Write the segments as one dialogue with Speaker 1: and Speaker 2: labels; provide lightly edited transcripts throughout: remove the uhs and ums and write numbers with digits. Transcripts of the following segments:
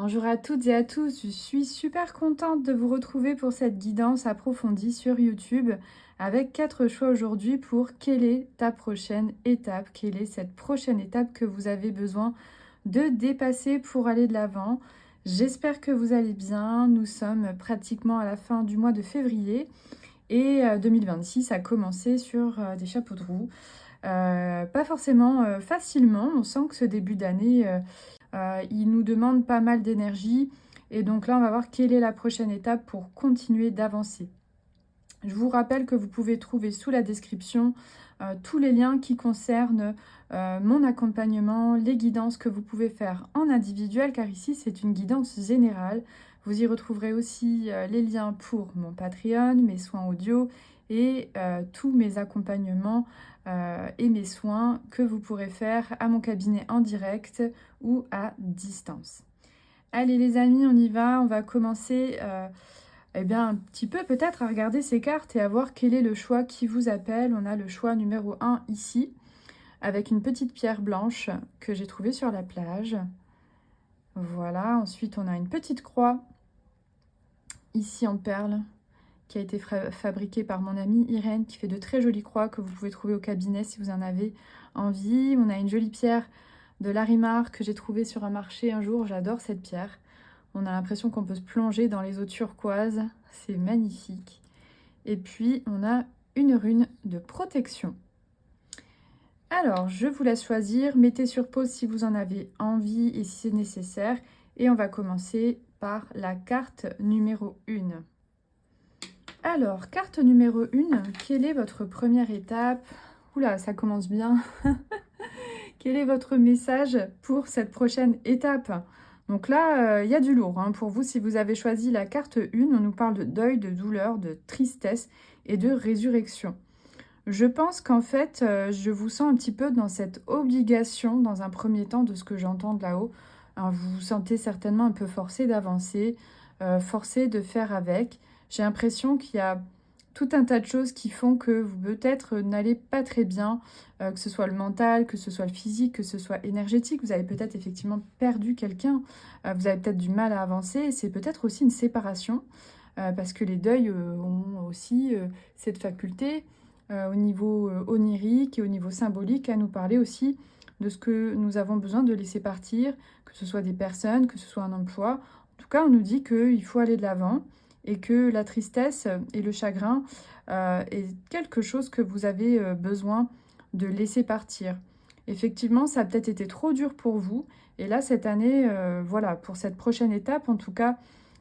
Speaker 1: Bonjour à toutes et à tous, je suis super contente de vous retrouver pour cette guidance approfondie sur YouTube avec 4 choix aujourd'hui pour quelle est ta prochaine étape, quelle est cette prochaine étape que vous avez besoin de dépasser pour aller de l'avant. J'espère que vous allez bien, nous sommes pratiquement à la fin du mois de février et 2026 a commencé sur des chapeaux de roue. Pas forcément facilement, on sent que ce début d'année il nous demande pas mal d'énergie et donc là on va voir quelle est la prochaine étape pour continuer d'avancer. Je vous rappelle que vous pouvez trouver sous la description tous les liens qui concernent mon accompagnement, les guidances que vous pouvez faire en individuel, car ici c'est une guidance générale. Vous y retrouverez aussi les liens pour mon Patreon, mes soins audio et tous mes accompagnements et mes soins que vous pourrez faire à mon cabinet en direct ou à distance. Allez les amis, on y va, on va commencer un petit peu peut-être à regarder ces cartes et à voir quel est le choix qui vous appelle. On a le choix numéro 1 ici, avec une petite pierre blanche que j'ai trouvée sur la plage. Voilà, ensuite on a une petite croix, ici en perles, qui a été fabriquée par mon amie Irène, qui fait de très jolies croix que vous pouvez trouver au cabinet si vous en avez envie. On a une jolie pierre de Larimar que j'ai trouvée sur un marché un jour, j'adore cette pierre. On a l'impression qu'on peut se plonger dans les eaux turquoises, c'est magnifique. Et puis, on a une rune de protection. Alors, je vous laisse choisir, mettez sur pause si vous en avez envie et si c'est nécessaire. Et on va commencer par la carte numéro 1. Alors, carte numéro 1, quelle est votre première étape? Oula, ça commence bien. Quel est votre message pour cette prochaine étape? Donc là, il y a du lourd hein, pour vous. Si vous avez choisi la carte 1, on nous parle de deuil, de douleur, de tristesse et de résurrection. Je pense qu'en fait, je vous sens un petit peu dans cette obligation, dans un premier temps, de ce que j'entends de là-haut. Hein, vous vous sentez certainement un peu forcé d'avancer, forcé de faire avec. J'ai l'impression qu'il y a tout un tas de choses qui font que vous peut-être n'allez pas très bien, que ce soit le mental, que ce soit le physique, que ce soit énergétique. Vous avez peut-être effectivement perdu quelqu'un, vous avez peut-être du mal à avancer. C'est peut-être aussi une séparation, parce que les deuils ont aussi cette faculté au niveau onirique et au niveau symbolique à nous parler aussi de ce que nous avons besoin de laisser partir, que ce soit des personnes, que ce soit un emploi. En tout cas, on nous dit qu'il faut aller de l'avant et que la tristesse et le chagrin est quelque chose que vous avez besoin de laisser partir. Effectivement, ça a peut-être été trop dur pour vous. Et là, cette année, voilà, pour cette prochaine étape, en tout cas,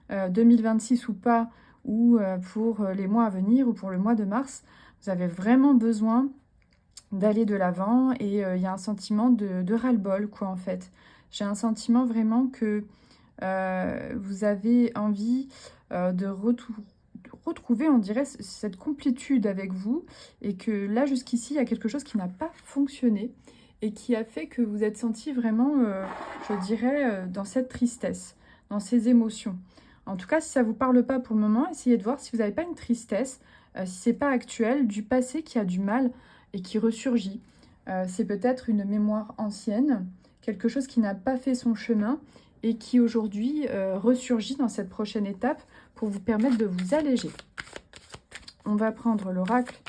Speaker 1: 2026 ou pas, ou pour les mois à venir, ou pour le mois de mars, vous avez vraiment besoin d'aller de l'avant et il y a un sentiment de ras-le-bol, quoi, en fait. J'ai un sentiment vraiment que vous avez envie de retrouver, on dirait, cette complétude avec vous et que là, jusqu'ici, il y a quelque chose qui n'a pas fonctionné et qui a fait que vous êtes senti vraiment, je dirais, dans cette tristesse, dans ces émotions. En tout cas, si ça ne vous parle pas pour le moment, essayez de voir si vous n'avez pas une tristesse, si ce n'est pas actuel, du passé qui a du mal et qui ressurgit. C'est peut-être une mémoire ancienne, quelque chose qui n'a pas fait son chemin et qui aujourd'hui ressurgit dans cette prochaine étape pour vous permettre de vous alléger. On va prendre l'oracle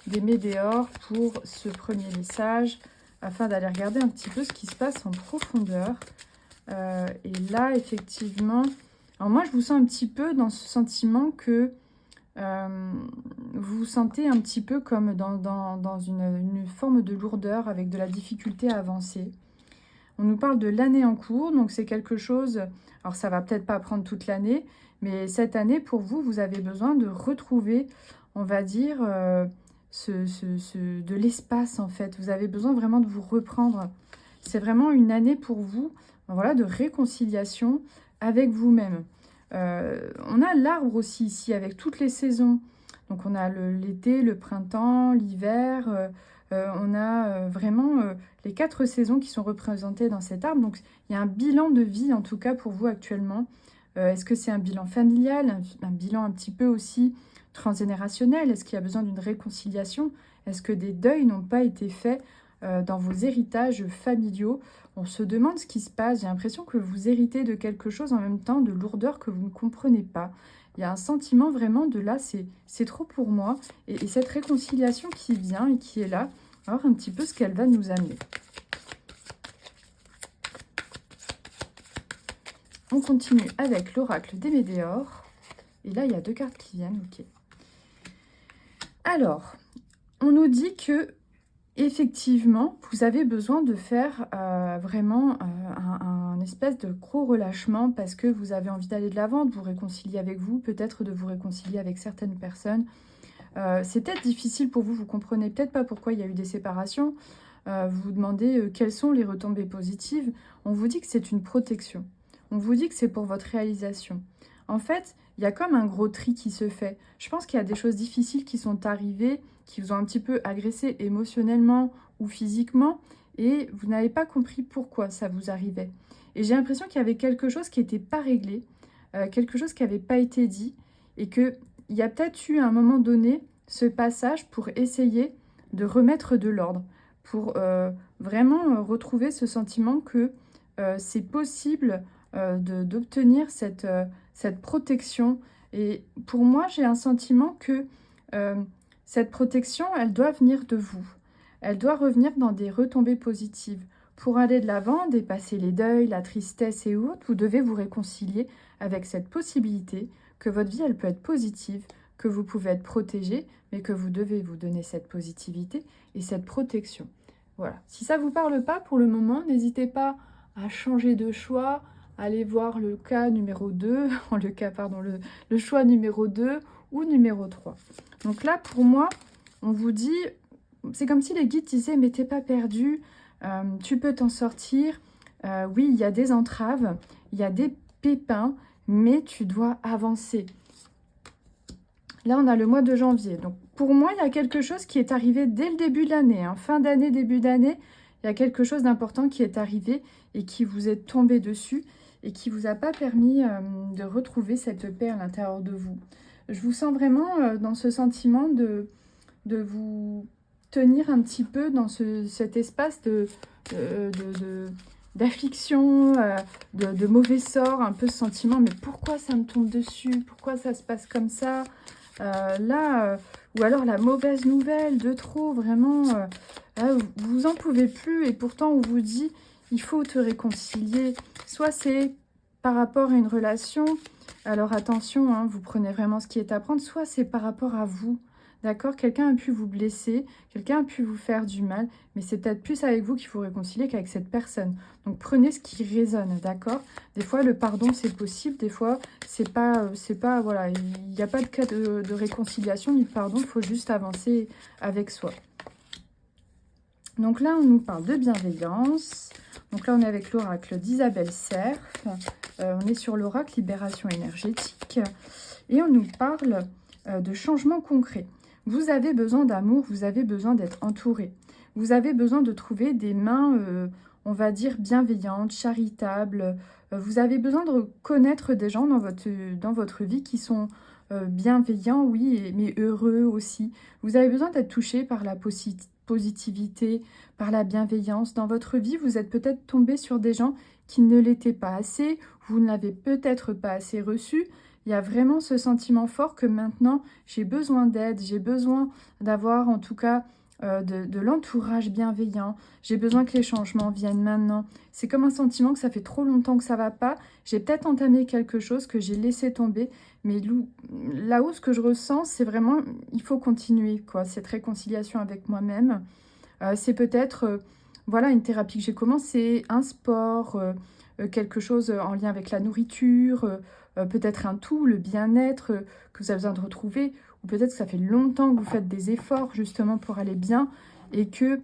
Speaker 1: des Médéors pour ce premier message afin d'aller regarder un petit peu ce qui se passe en profondeur. Et là, effectivement, alors moi je vous sens un petit peu dans ce sentiment que vous vous sentez un petit peu comme dans une forme de lourdeur avec de la difficulté à avancer. On nous parle de l'année en cours, donc c'est quelque chose, alors ça va peut-être pas prendre toute l'année, mais cette année, pour vous, vous avez besoin de retrouver, on va dire, de l'espace en fait. Vous avez besoin vraiment de vous reprendre. C'est vraiment une année pour vous, voilà, de réconciliation avec vous-même. On a l'arbre aussi ici, avec toutes les saisons. Donc on a l'été, le printemps, l'hiver, on a vraiment les 4 saisons qui sont représentées dans cet arbre. Donc il y a un bilan de vie en tout cas pour vous actuellement. Est-ce que c'est un bilan familial, un bilan un petit peu aussi transgénérationnel? Est-ce qu'il y a besoin d'une réconciliation? Est-ce que des deuils n'ont pas été faits dans vos héritages familiaux. On se demande ce qui se passe. J'ai l'impression que vous héritez de quelque chose en même temps, de lourdeur que vous ne comprenez pas. Il y a un sentiment vraiment de là, c'est trop pour moi. Et cette réconciliation qui vient et qui est là, on va voir un petit peu ce qu'elle va nous amener. On continue avec l'oracle des Médéors. Et là, il y a 2 cartes qui viennent, ok. Alors, on nous dit que effectivement, vous avez besoin de faire vraiment un espèce de gros relâchement parce que vous avez envie d'aller de l'avant, de vous réconcilier avec vous, peut-être de vous réconcilier avec certaines personnes. C'est peut-être difficile pour vous, vous comprenez peut-être pas pourquoi il y a eu des séparations. Vous vous demandez quelles sont les retombées positives. On vous dit que c'est une protection. On vous dit que c'est pour votre réalisation. En fait, il y a comme un gros tri qui se fait. Je pense qu'il y a des choses difficiles qui sont arrivées, qui vous ont un petit peu agressé émotionnellement ou physiquement, et vous n'avez pas compris pourquoi ça vous arrivait. Et j'ai l'impression qu'il y avait quelque chose qui n'était pas réglé, quelque chose qui n'avait pas été dit, et qu'il y a peut-être eu à un moment donné ce passage pour essayer de remettre de l'ordre, pour vraiment retrouver ce sentiment que c'est possible d'obtenir cette protection. Et pour moi, j'ai un sentiment que cette protection, elle doit venir de vous. Elle doit revenir dans des retombées positives. Pour aller de l'avant, dépasser les deuils, la tristesse et autres, vous devez vous réconcilier avec cette possibilité que votre vie, elle peut être positive, que vous pouvez être protégé, mais que vous devez vous donner cette positivité et cette protection. Voilà. Si ça ne vous parle pas pour le moment, n'hésitez pas à changer de choix, allez voir le cas numéro 2, le choix numéro 2 ou numéro 3. Donc là, pour moi, on vous dit, c'est comme si les guides disaient, mais t'es pas perdu, tu peux t'en sortir. Oui, il y a des entraves, il y a des pépins, mais tu dois avancer. Là, on a le mois de janvier. Donc, pour moi, il y a quelque chose qui est arrivé dès le début de l'année. Fin d'année, début d'année, il y a quelque chose d'important qui est arrivé et qui vous est tombé dessus et qui ne vous a pas permis de retrouver cette paix à l'intérieur de vous. Je vous sens vraiment dans ce sentiment de vous tenir un petit peu dans cet espace d'affliction, de mauvais sort, un peu ce sentiment, mais pourquoi ça me tombe dessus? Pourquoi ça se passe comme ça? Ou alors la mauvaise nouvelle de trop, vraiment, vous en pouvez plus et pourtant on vous dit, il faut te réconcilier. Soit c'est par rapport à une relation, alors attention, hein, vous prenez vraiment ce qui est à prendre, soit c'est par rapport à vous. D'accord? Quelqu'un a pu vous blesser, quelqu'un a pu vous faire du mal, mais c'est peut-être plus avec vous qu'il faut réconcilier qu'avec cette personne. Donc prenez ce qui résonne, d'accord? Des fois, le pardon, c'est possible, des fois, c'est pas, voilà, il n'y a pas de cas de réconciliation ni de pardon, il faut juste avancer avec soi. Donc là, on nous parle de bienveillance. Donc là, on est avec l'oracle d'Isabelle Cerf. On est sur l'oracle libération énergétique. Et on nous parle de changement concret. Vous avez besoin d'amour, vous avez besoin d'être entouré. Vous avez besoin de trouver des mains, on va dire, bienveillantes, charitables. Vous avez besoin de connaître des gens dans votre vie qui sont bienveillants, oui, mais heureux aussi. Vous avez besoin d'être touché par la positivité, par la bienveillance. Dans votre vie, vous êtes peut-être tombé sur des gens qui ne l'étaient pas assez, vous ne l'avez peut-être pas assez reçu. Il y a vraiment ce sentiment fort que maintenant, j'ai besoin d'aide, j'ai besoin d'avoir en tout cas de l'entourage bienveillant. J'ai besoin que les changements viennent maintenant. C'est comme un sentiment que ça fait trop longtemps que ça ne va pas. J'ai peut-être entamé quelque chose que j'ai laissé tomber. Mais là-haut, ce que je ressens, c'est vraiment, il faut continuer, quoi, cette réconciliation avec moi-même. C'est peut-être, voilà, une thérapie que j'ai commencé, un sport, quelque chose en lien avec la nourriture, peut-être un tout, le bien-être que vous avez besoin de retrouver, ou peut-être que ça fait longtemps que vous faites des efforts justement pour aller bien et que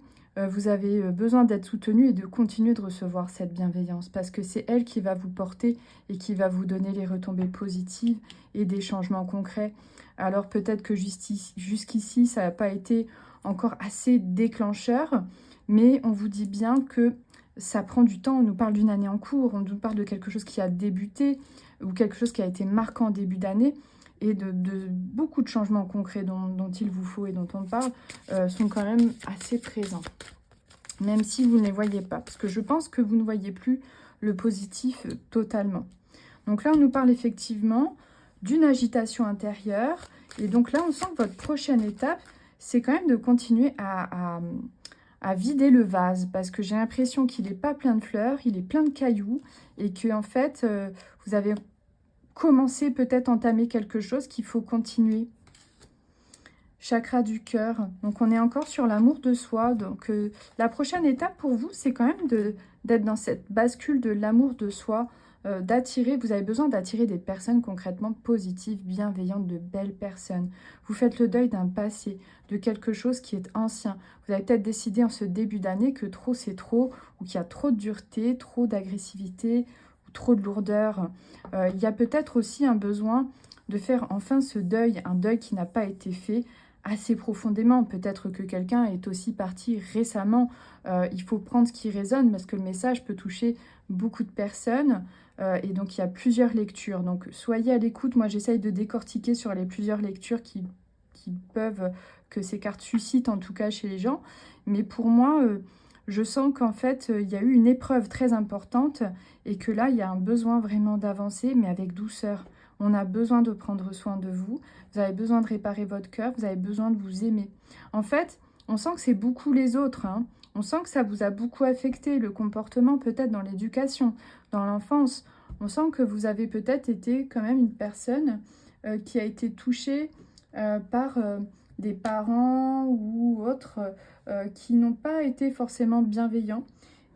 Speaker 1: vous avez besoin d'être soutenu et de continuer de recevoir cette bienveillance parce que c'est elle qui va vous porter et qui va vous donner les retombées positives et des changements concrets. Alors peut-être que jusqu'ici, ça n'a pas été encore assez déclencheur, mais on vous dit bien que ça prend du temps. On nous parle d'une année en cours, on nous parle de quelque chose qui a débuté ou quelque chose qui a été marquant en début d'année et de beaucoup de changements concrets dont il vous faut et dont on parle sont quand même assez présents. même si vous ne les voyez pas. Parce que je pense que vous ne voyez plus le positif totalement. Donc là, on nous parle effectivement d'une agitation intérieure. Et donc là, on sent que votre prochaine étape, c'est quand même de continuer à vider le vase. Parce que j'ai l'impression qu'il n'est pas plein de fleurs, il est plein de cailloux. Et que en fait, vous avez commencé peut-être à entamer quelque chose qu'il faut continuer. Chakra du cœur. Donc, on est encore sur l'amour de soi. Donc, la prochaine étape pour vous, c'est quand même d'être dans cette bascule de l'amour de soi, d'attirer. Vous avez besoin d'attirer des personnes concrètement positives, bienveillantes, de belles personnes. Vous faites le deuil d'un passé, de quelque chose qui est ancien. Vous avez peut-être décidé en ce début d'année que trop, c'est trop, ou qu'il y a trop de dureté, trop d'agressivité, ou trop de lourdeur. Il y a peut-être aussi un besoin de faire enfin ce deuil, un deuil qui n'a pas été fait, assez profondément. Peut-être que quelqu'un est aussi parti récemment. Il faut prendre ce qui résonne parce que le message peut toucher beaucoup de personnes. Et donc, il y a plusieurs lectures. Donc, soyez à l'écoute. Moi, j'essaye de décortiquer sur les plusieurs lectures qui peuvent, que ces cartes suscitent en tout cas chez les gens. Mais pour moi, je sens qu'en fait, il y a eu une épreuve très importante et que là, il y a un besoin vraiment d'avancer, mais avec douceur. On a besoin de prendre soin de vous. Vous avez besoin de réparer votre cœur. Vous avez besoin de vous aimer. En fait, on sent que c'est beaucoup les autres. On sent que ça vous a beaucoup affecté, le comportement peut-être dans l'éducation, dans l'enfance. On sent que vous avez peut-être été quand même une personne qui a été touchée par des parents ou autres qui n'ont pas été forcément bienveillants.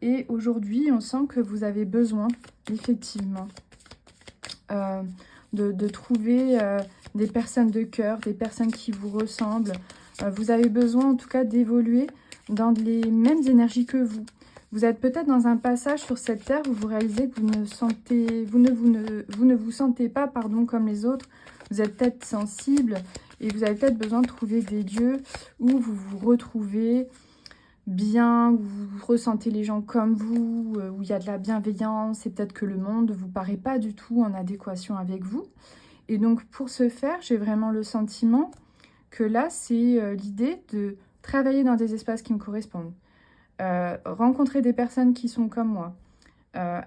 Speaker 1: Et aujourd'hui, on sent que vous avez besoin, effectivement, de trouver des personnes de cœur, des personnes qui vous ressemblent. Vous avez besoin en tout cas d'évoluer dans les mêmes énergies que vous. Vous êtes peut-être dans un passage sur cette terre où vous réalisez que vous ne vous sentez pas comme les autres. Vous êtes peut-être sensible et vous avez peut-être besoin de trouver des lieux où vous vous retrouvez bien, où vous ressentez les gens comme vous, où il y a de la bienveillance et peut-être que le monde ne vous paraît pas du tout en adéquation avec vous. Et donc pour ce faire, j'ai vraiment le sentiment que là, c'est l'idée de travailler dans des espaces qui me correspondent, rencontrer des personnes qui sont comme moi,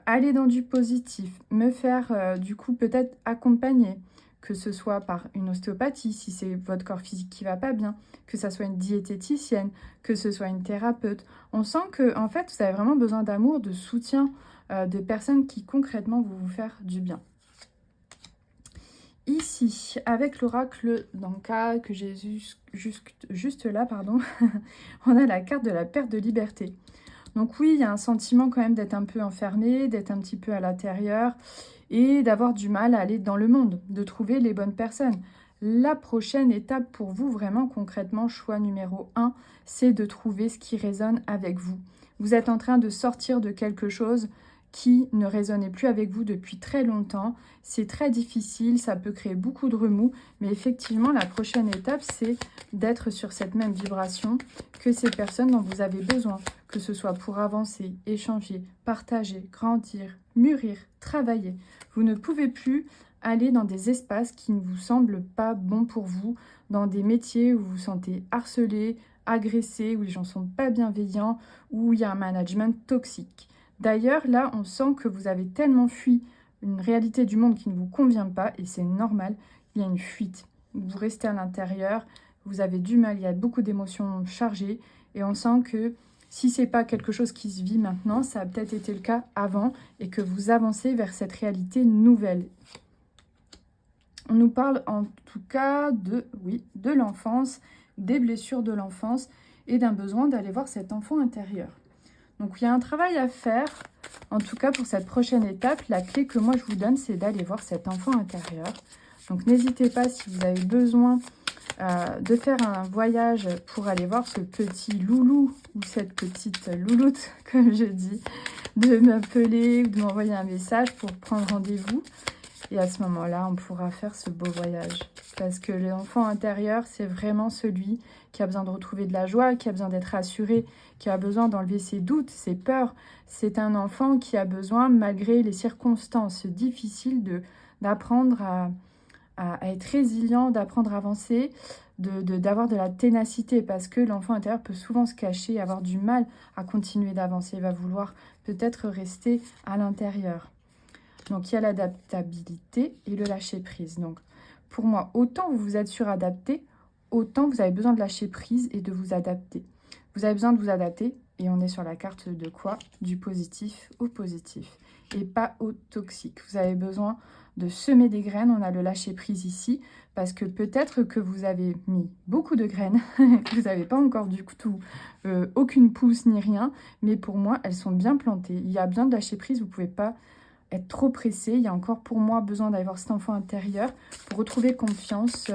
Speaker 1: aller dans du positif, me faire du coup peut-être accompagner, que ce soit par une ostéopathie, si c'est votre corps physique qui va pas bien, que ce soit une diététicienne, que ce soit une thérapeute. On sent que en fait, vous avez vraiment besoin d'amour, de soutien, de personnes qui concrètement vont vous faire du bien. Ici, avec l'oracle d'Anka que j'ai juste là, pardon, on a la carte de la perte de liberté. Donc oui, il y a un sentiment quand même d'être un peu enfermé, d'être un petit peu à l'intérieur et d'avoir du mal à aller dans le monde, de trouver les bonnes personnes. La prochaine étape pour vous, vraiment concrètement, choix numéro 1, c'est de trouver ce qui résonne avec vous. Vous êtes en train de sortir de quelque chose qui ne résonnait plus avec vous depuis très longtemps. C'est très difficile, ça peut créer beaucoup de remous, mais effectivement, la prochaine étape, c'est d'être sur cette même vibration que ces personnes dont vous avez besoin, que ce soit pour avancer, échanger, partager, grandir, mûrir, travailler. Vous ne pouvez plus aller dans des espaces qui ne vous semblent pas bons pour vous, dans des métiers où vous vous sentez harcelé, agressé, où les gens ne sont pas bienveillants, où il y a un management toxique. D'ailleurs, là, on sent que vous avez tellement fui une réalité du monde qui ne vous convient pas, et c'est normal, il y a une fuite. Vous restez à l'intérieur, vous avez du mal, il y a beaucoup d'émotions chargées, et on sent que si ce n'est pas quelque chose qui se vit maintenant, ça a peut-être été le cas avant, et que vous avancez vers cette réalité nouvelle. On nous parle en tout cas de l'enfance, des blessures de l'enfance, et d'un besoin d'aller voir cet enfant intérieur. Donc, il y a un travail à faire, en tout cas pour cette prochaine étape. La clé que moi, je vous donne, c'est d'aller voir cet enfant intérieur. Donc, n'hésitez pas, si vous avez besoin de faire un voyage pour aller voir ce petit loulou ou cette petite louloute, comme je dis, de m'appeler ou de m'envoyer un message pour prendre rendez-vous. Et à ce moment-là, on pourra faire ce beau voyage. Parce que l'enfant intérieur, c'est vraiment celui qui a besoin de retrouver de la joie, qui a besoin d'être rassuré, qui a besoin d'enlever ses doutes, ses peurs. C'est un enfant qui a besoin, malgré les circonstances difficiles, d'apprendre à être résilient, d'apprendre à avancer, d'avoir de la ténacité, parce que l'enfant intérieur peut souvent se cacher, avoir du mal à continuer d'avancer, il va vouloir peut-être rester à l'intérieur. Donc il y a l'adaptabilité et le lâcher-prise. Donc pour moi, autant vous vous êtes suradapté, autant vous avez besoin de lâcher prise et de vous adapter. Vous avez besoin de vous adapter et on est sur la carte de quoi? Du positif au positif et pas au toxique. Vous avez besoin de semer des graines, on a le lâcher prise ici, parce que peut-être que vous avez mis beaucoup de graines, vous n'avez pas encore du tout aucune pousse ni rien, mais pour moi, elles sont bien plantées. Il y a besoin de lâcher prise, vous ne pouvez pas être trop pressé. Il y a encore pour moi besoin d'avoir cet enfant intérieur pour retrouver confiance,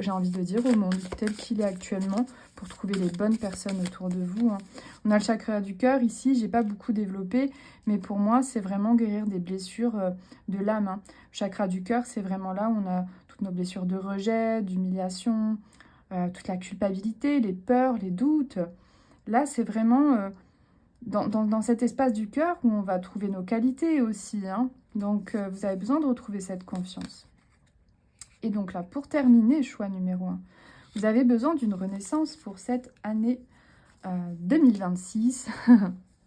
Speaker 1: j'ai envie de dire, au monde tel qu'il est actuellement, pour trouver les bonnes personnes autour de vous. Hein. On a le chakra du cœur ici, j'ai pas beaucoup développé, mais pour moi, c'est vraiment guérir des blessures de l'âme. Hein. Le chakra du cœur, c'est vraiment là où on a toutes nos blessures de rejet, d'humiliation, toute la culpabilité, les peurs, les doutes. Là, c'est vraiment dans cet espace du cœur où on va trouver nos qualités aussi. Hein. Donc, vous avez besoin de retrouver cette confiance. Et donc là, pour terminer, choix numéro 1, vous avez besoin d'une renaissance pour cette année 2026.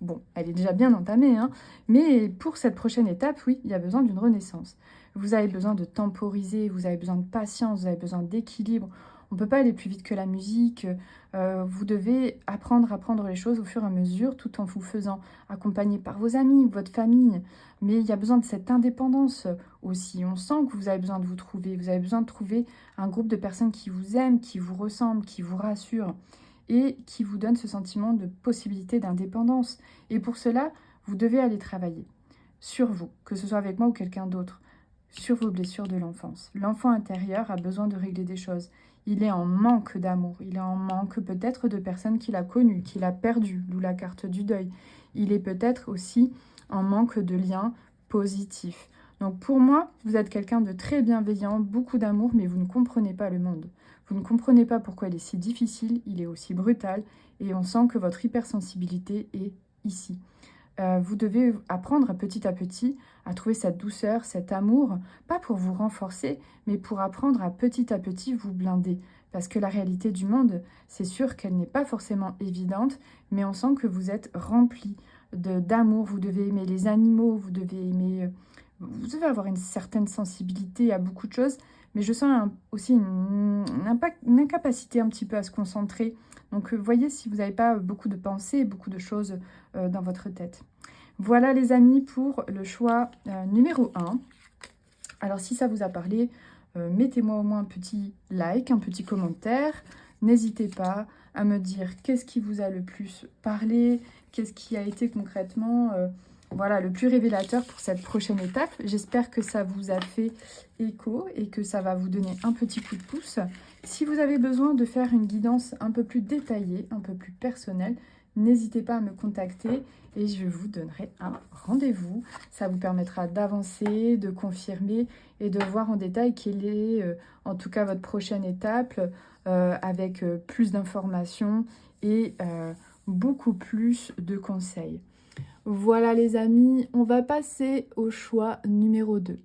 Speaker 1: Bon, elle est déjà bien entamée, hein, mais pour cette prochaine étape, oui, il y a besoin d'une renaissance. Vous avez besoin de temporiser, vous avez besoin de patience, vous avez besoin d'équilibre. On ne peut pas aller plus vite que la musique. Vous devez apprendre à prendre les choses au fur et à mesure, tout en vous faisant accompagner par vos amis, votre famille. Mais il y a besoin de cette indépendance aussi. On sent que vous avez besoin de vous trouver. Vous avez besoin de trouver un groupe de personnes qui vous aiment, qui vous ressemblent, qui vous rassurent et qui vous donnent ce sentiment de possibilité d'indépendance. Et pour cela, vous devez aller travailler sur vous, que ce soit avec moi ou quelqu'un d'autre, sur vos blessures de l'enfance. L'enfant intérieur a besoin de régler des choses. Il est en manque d'amour, il est en manque peut-être de personnes qu'il a connues, qu'il a perdues, d'où la carte du deuil. Il est peut-être aussi en manque de liens positifs. Donc pour moi, vous êtes quelqu'un de très bienveillant, beaucoup d'amour, mais vous ne comprenez pas le monde. Vous ne comprenez pas pourquoi il est si difficile, il est aussi brutal, et on sent que votre hypersensibilité est ici. Vous devez apprendre petit à petit à trouver cette douceur, cet amour, pas pour vous renforcer, mais pour apprendre à petit vous blinder. Parce que la réalité du monde, c'est sûr qu'elle n'est pas forcément évidente, mais on sent que vous êtes rempli d'amour. Vous devez aimer les animaux, vous devez aimer... Vous devez avoir une certaine sensibilité à beaucoup de choses, mais je sens aussi une incapacité un petit peu à se concentrer. Donc, voyez si vous n'avez pas beaucoup de pensées, beaucoup de choses dans votre tête. Voilà les amis pour le choix numéro 1. Alors si ça vous a parlé, mettez-moi au moins un petit like, un petit commentaire. N'hésitez pas à me dire qu'est-ce qui vous a le plus parlé, qu'est-ce qui a été concrètement voilà, le plus révélateur pour cette prochaine étape. J'espère que ça vous a fait écho et que ça va vous donner un petit coup de pouce. Si vous avez besoin de faire une guidance un peu plus détaillée, un peu plus personnelle, n'hésitez pas à me contacter et je vous donnerai un rendez-vous. Ça vous permettra d'avancer, de confirmer et de voir en détail quelle est en tout cas votre prochaine étape avec plus d'informations et beaucoup plus de conseils. Voilà les amis, on va passer au choix numéro 2.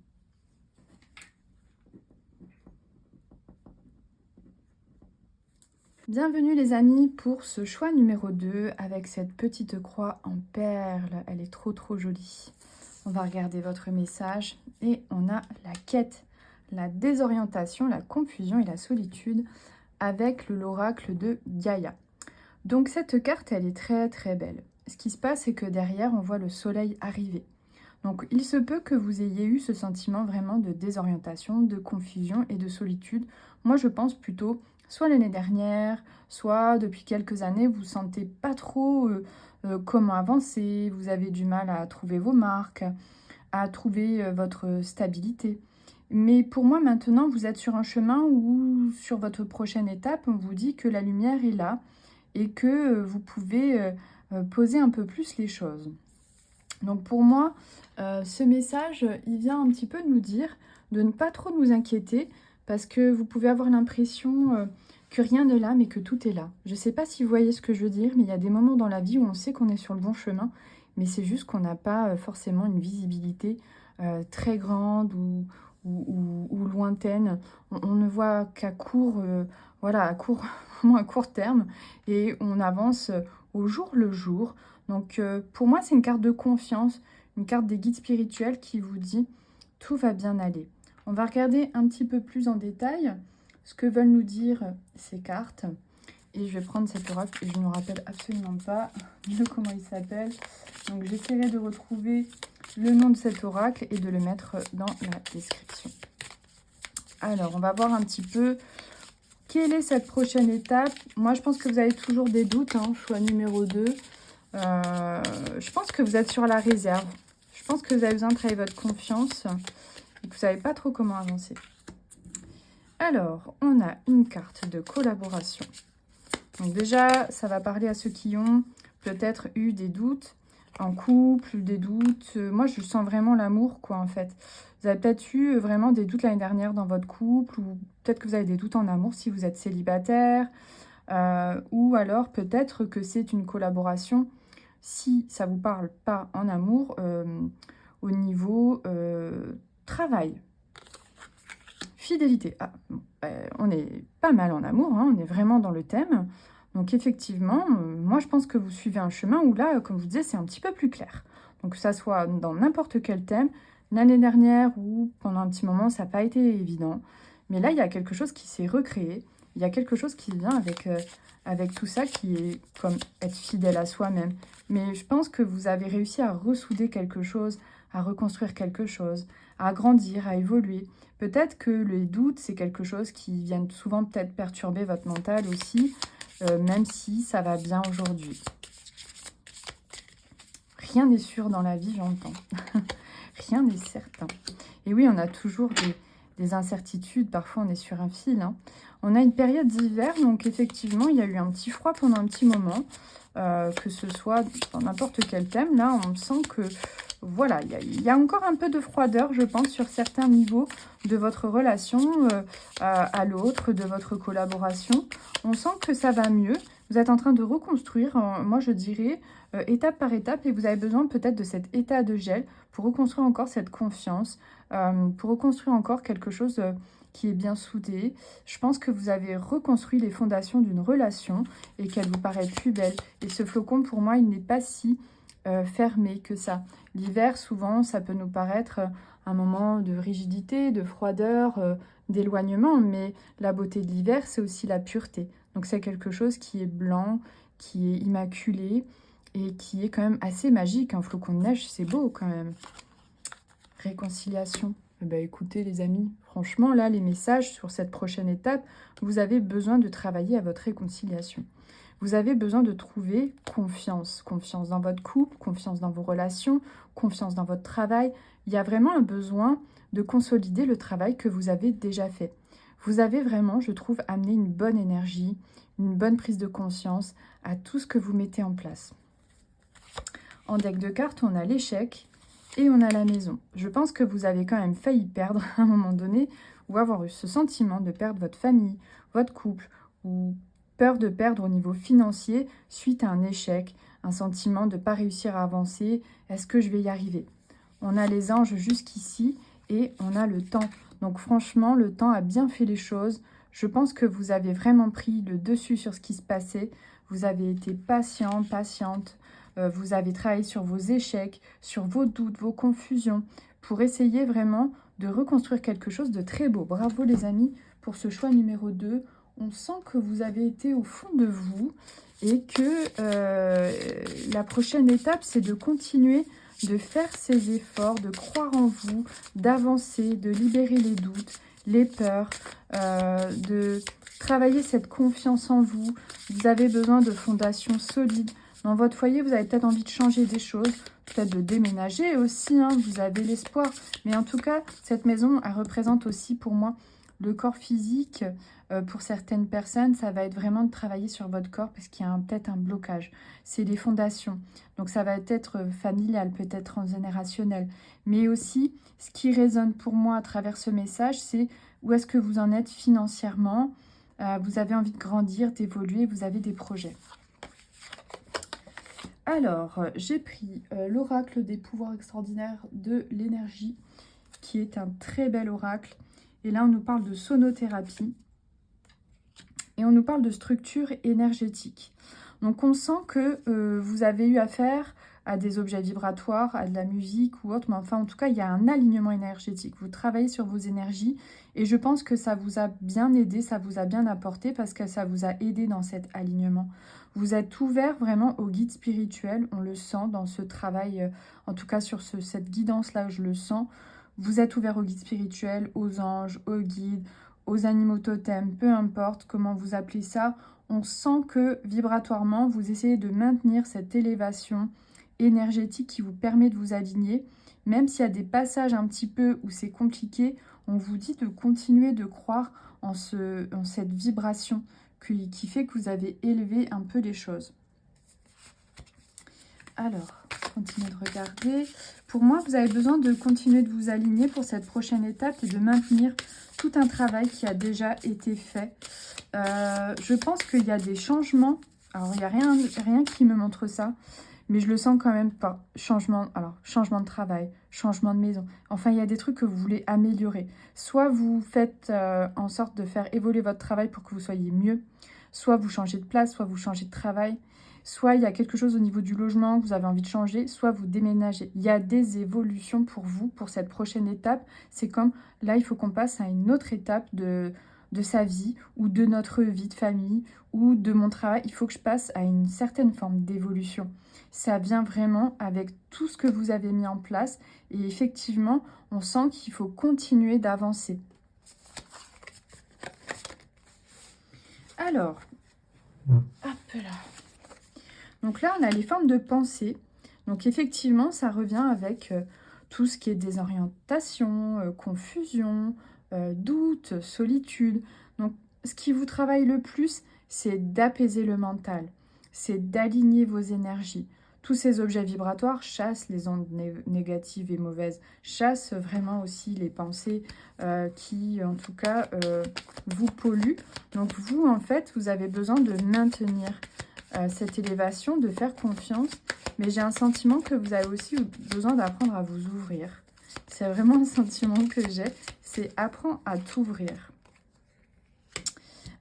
Speaker 1: Bienvenue les amis pour ce choix numéro 2 avec cette petite croix en perles. Elle est trop jolie. On va regarder votre message et on a la quête, la désorientation, la confusion et la solitude avec l'oracle de Gaïa. Donc cette carte, elle est très belle. Ce qui se passe, c'est que derrière, on voit le soleil arriver. Donc il se peut que vous ayez eu ce sentiment vraiment de désorientation, de confusion et de solitude. Moi, je pense plutôt soit l'année dernière, soit depuis quelques années, vous ne sentez pas trop comment avancer, vous avez du mal à trouver vos marques, à trouver votre stabilité. Mais pour moi, maintenant, vous êtes sur un chemin où, sur votre prochaine étape, on vous dit que la lumière est là et que vous pouvez poser un peu plus les choses. Donc pour moi, ce message, il vient un petit peu nous dire de ne pas trop nous inquiéter parce que vous pouvez avoir l'impression que rien n'est là, mais que tout est là. Je ne sais pas si vous voyez ce que je veux dire, mais il y a des moments dans la vie où on sait qu'on est sur le bon chemin, mais c'est juste qu'on n'a pas forcément une visibilité très grande ou lointaine. On ne voit qu'à court voilà, à court, vraiment à court terme, et on avance au jour le jour. Donc pour moi, c'est une carte de confiance, une carte des guides spirituels qui vous dit tout va bien aller. On va regarder un petit peu plus en détail ce que veulent nous dire ces cartes. Et je vais prendre cet oracle et je ne me rappelle absolument pas de comment il s'appelle. Donc j'essaierai de retrouver le nom de cet oracle et de le mettre dans la description. Alors, on va voir un petit peu quelle est cette prochaine étape. Moi, je pense que vous avez toujours des doutes, hein, choix numéro 2. Je pense que vous êtes sur la réserve. Je pense que vous avez besoin de travailler votre confiance et que vous ne savez pas trop comment avancer. Alors, on a une carte de collaboration. Donc déjà, ça va parler à ceux qui ont peut-être eu des doutes en couple, des doutes. Moi, je sens vraiment l'amour, quoi, en fait. Vous avez peut-être eu vraiment des doutes l'année dernière dans votre couple, ou peut-être que vous avez des doutes en amour si vous êtes célibataire, ou alors peut-être que c'est une collaboration, si ça ne vous parle pas en amour, au niveau travail. Fidélité. Ah, bon, on est pas mal en amour, hein, on est vraiment dans le thème. Donc effectivement, moi je pense que vous suivez un chemin où là, comme je vous disais, c'est un petit peu plus clair. Donc que ça soit dans n'importe quel thème, l'année dernière ou pendant un petit moment, ça n'a pas été évident. Mais là, il y a quelque chose qui s'est recréé. Il y a quelque chose qui vient avec tout ça, qui est comme être fidèle à soi-même. Mais je pense que vous avez réussi à ressouder quelque chose, à reconstruire quelque chose, à grandir, à évoluer. Peut-être que les doutes, c'est quelque chose qui vient souvent peut-être perturber votre mental aussi, même si ça va bien aujourd'hui. Rien n'est sûr dans la vie, j'entends. Rien n'est certain. Et oui, on a toujours des incertitudes. Parfois, on est sur un fil, hein. On a une période d'hiver, donc effectivement, il y a eu un petit froid pendant un petit moment. Que ce soit dans n'importe quel thème, là, on sent que, voilà, il y a encore un peu de froideur, je pense, sur certains niveaux de votre relation à l'autre, de votre collaboration. On sent que ça va mieux. Vous êtes en train de reconstruire, moi je dirais, étape par étape, et vous avez besoin peut-être de cet état de gel pour reconstruire encore cette confiance, pour reconstruire encore quelque chose qui est bien soudé. Je pense que vous avez reconstruit les fondations d'une relation et qu'elle vous paraît plus belle. Et ce flocon, pour moi, il n'est pas si fermé que ça. L'hiver, souvent, ça peut nous paraître un moment de rigidité, de froideur, d'éloignement, mais la beauté de l'hiver, c'est aussi la pureté. Donc c'est quelque chose qui est blanc, qui est immaculé et qui est quand même assez magique. Un flocon de neige, c'est beau quand même. Réconciliation. Eh ben, écoutez les amis, franchement là, les messages sur cette prochaine étape, vous avez besoin de travailler à votre réconciliation. Vous avez besoin de trouver confiance. Confiance dans votre couple, confiance dans vos relations, confiance dans votre travail. Il y a vraiment un besoin de consolider le travail que vous avez déjà fait. Vous avez vraiment, je trouve, amené une bonne énergie, une bonne prise de conscience à tout ce que vous mettez en place. En deck de cartes, on a l'échec et on a la maison. Je pense que vous avez quand même failli perdre à un moment donné ou avoir eu ce sentiment de perdre votre famille, votre couple ou peur de perdre au niveau financier suite à un échec, un sentiment de ne pas réussir à avancer. Est-ce que je vais y arriver? On a les anges jusqu'ici et on a le temps. Donc franchement, le temps a bien fait les choses. Je pense que vous avez vraiment pris le dessus sur ce qui se passait. Vous avez été patient, patiente. Vous avez travaillé sur vos échecs, sur vos doutes, vos confusions, pour essayer vraiment de reconstruire quelque chose de très beau. Bravo les amis pour ce choix numéro 2. On sent que vous avez été au fond de vous et que la prochaine étape, c'est de continuer de faire ces efforts, de croire en vous, d'avancer, de libérer les doutes, les peurs, de travailler cette confiance en vous. Vous avez besoin de fondations solides. Dans votre foyer, vous avez peut-être envie de changer des choses, peut-être de déménager aussi, hein, vous avez l'espoir. Mais en tout cas, cette maison, elle représente aussi pour moi le corps physique. Pour certaines personnes, ça va être vraiment de travailler sur votre corps parce qu'il y a peut-être un blocage. C'est les fondations. Donc ça va être familial, peut-être transgénérationnel. Mais aussi, ce qui résonne pour moi à travers ce message, c'est où est-ce que vous en êtes financièrement. Vous avez envie de grandir, d'évoluer, vous avez des projets. Alors, j'ai pris l'oracle des pouvoirs extraordinaires de l'énergie, qui est un très bel oracle. Et là, on nous parle de sonothérapie. Et on nous parle de structure énergétique. Donc on sent que vous avez eu affaire à des objets vibratoires, à de la musique ou autre, mais enfin en tout cas il y a un alignement énergétique. Vous travaillez sur vos énergies et je pense que ça vous a bien aidé, ça vous a bien apporté parce que ça vous a aidé dans cet alignement. Vous êtes ouvert vraiment au guide spirituel, on le sent dans ce travail, en tout cas sur cette guidance-là, je le sens. Vous êtes ouvert au guide spirituel, aux anges, aux guides, aux animaux totems, peu importe comment vous appelez ça. On sent que vibratoirement, vous essayez de maintenir cette élévation énergétique qui vous permet de vous aligner. Même s'il y a des passages un petit peu où c'est compliqué, on vous dit de continuer de croire en cette vibration qui fait que vous avez élevé un peu les choses. Alors, continuez de regarder. Pour moi, vous avez besoin de continuer de vous aligner pour cette prochaine étape et de maintenir tout un travail qui a déjà été fait. Je pense qu'il y a des changements. Alors, il n'y a rien qui me montre ça, mais je le sens quand même pas. Changement de travail, changement de maison. Enfin, il y a des trucs que vous voulez améliorer. Soit vous faites en sorte de faire évoluer votre travail pour que vous soyez mieux, soit vous changez de place, soit vous changez de travail. Soit il y a quelque chose au niveau du logement que vous avez envie de changer, soit vous déménagez. Il y a des évolutions pour vous, pour cette prochaine étape. C'est comme, là, il faut qu'on passe à une autre étape de sa vie, ou de notre vie de famille, ou de mon travail. Il faut que je passe à une certaine forme d'évolution. Ça vient vraiment avec tout ce que vous avez mis en place. Et effectivement, on sent qu'il faut continuer d'avancer. Alors, hop là. Donc là, on a les formes de pensée. Donc effectivement, ça revient avec tout ce qui est désorientation, confusion, doute, solitude. Donc ce qui vous travaille le plus, c'est d'apaiser le mental, c'est d'aligner vos énergies. Tous ces objets vibratoires chassent les ondes négatives et mauvaises, chassent vraiment aussi les pensées qui, en tout cas, vous polluent. Donc vous, en fait, vous avez besoin de maintenir cette élévation, de faire confiance. Mais j'ai un sentiment que vous avez aussi besoin d'apprendre à vous ouvrir. C'est vraiment un sentiment que j'ai, c'est apprendre à t'ouvrir.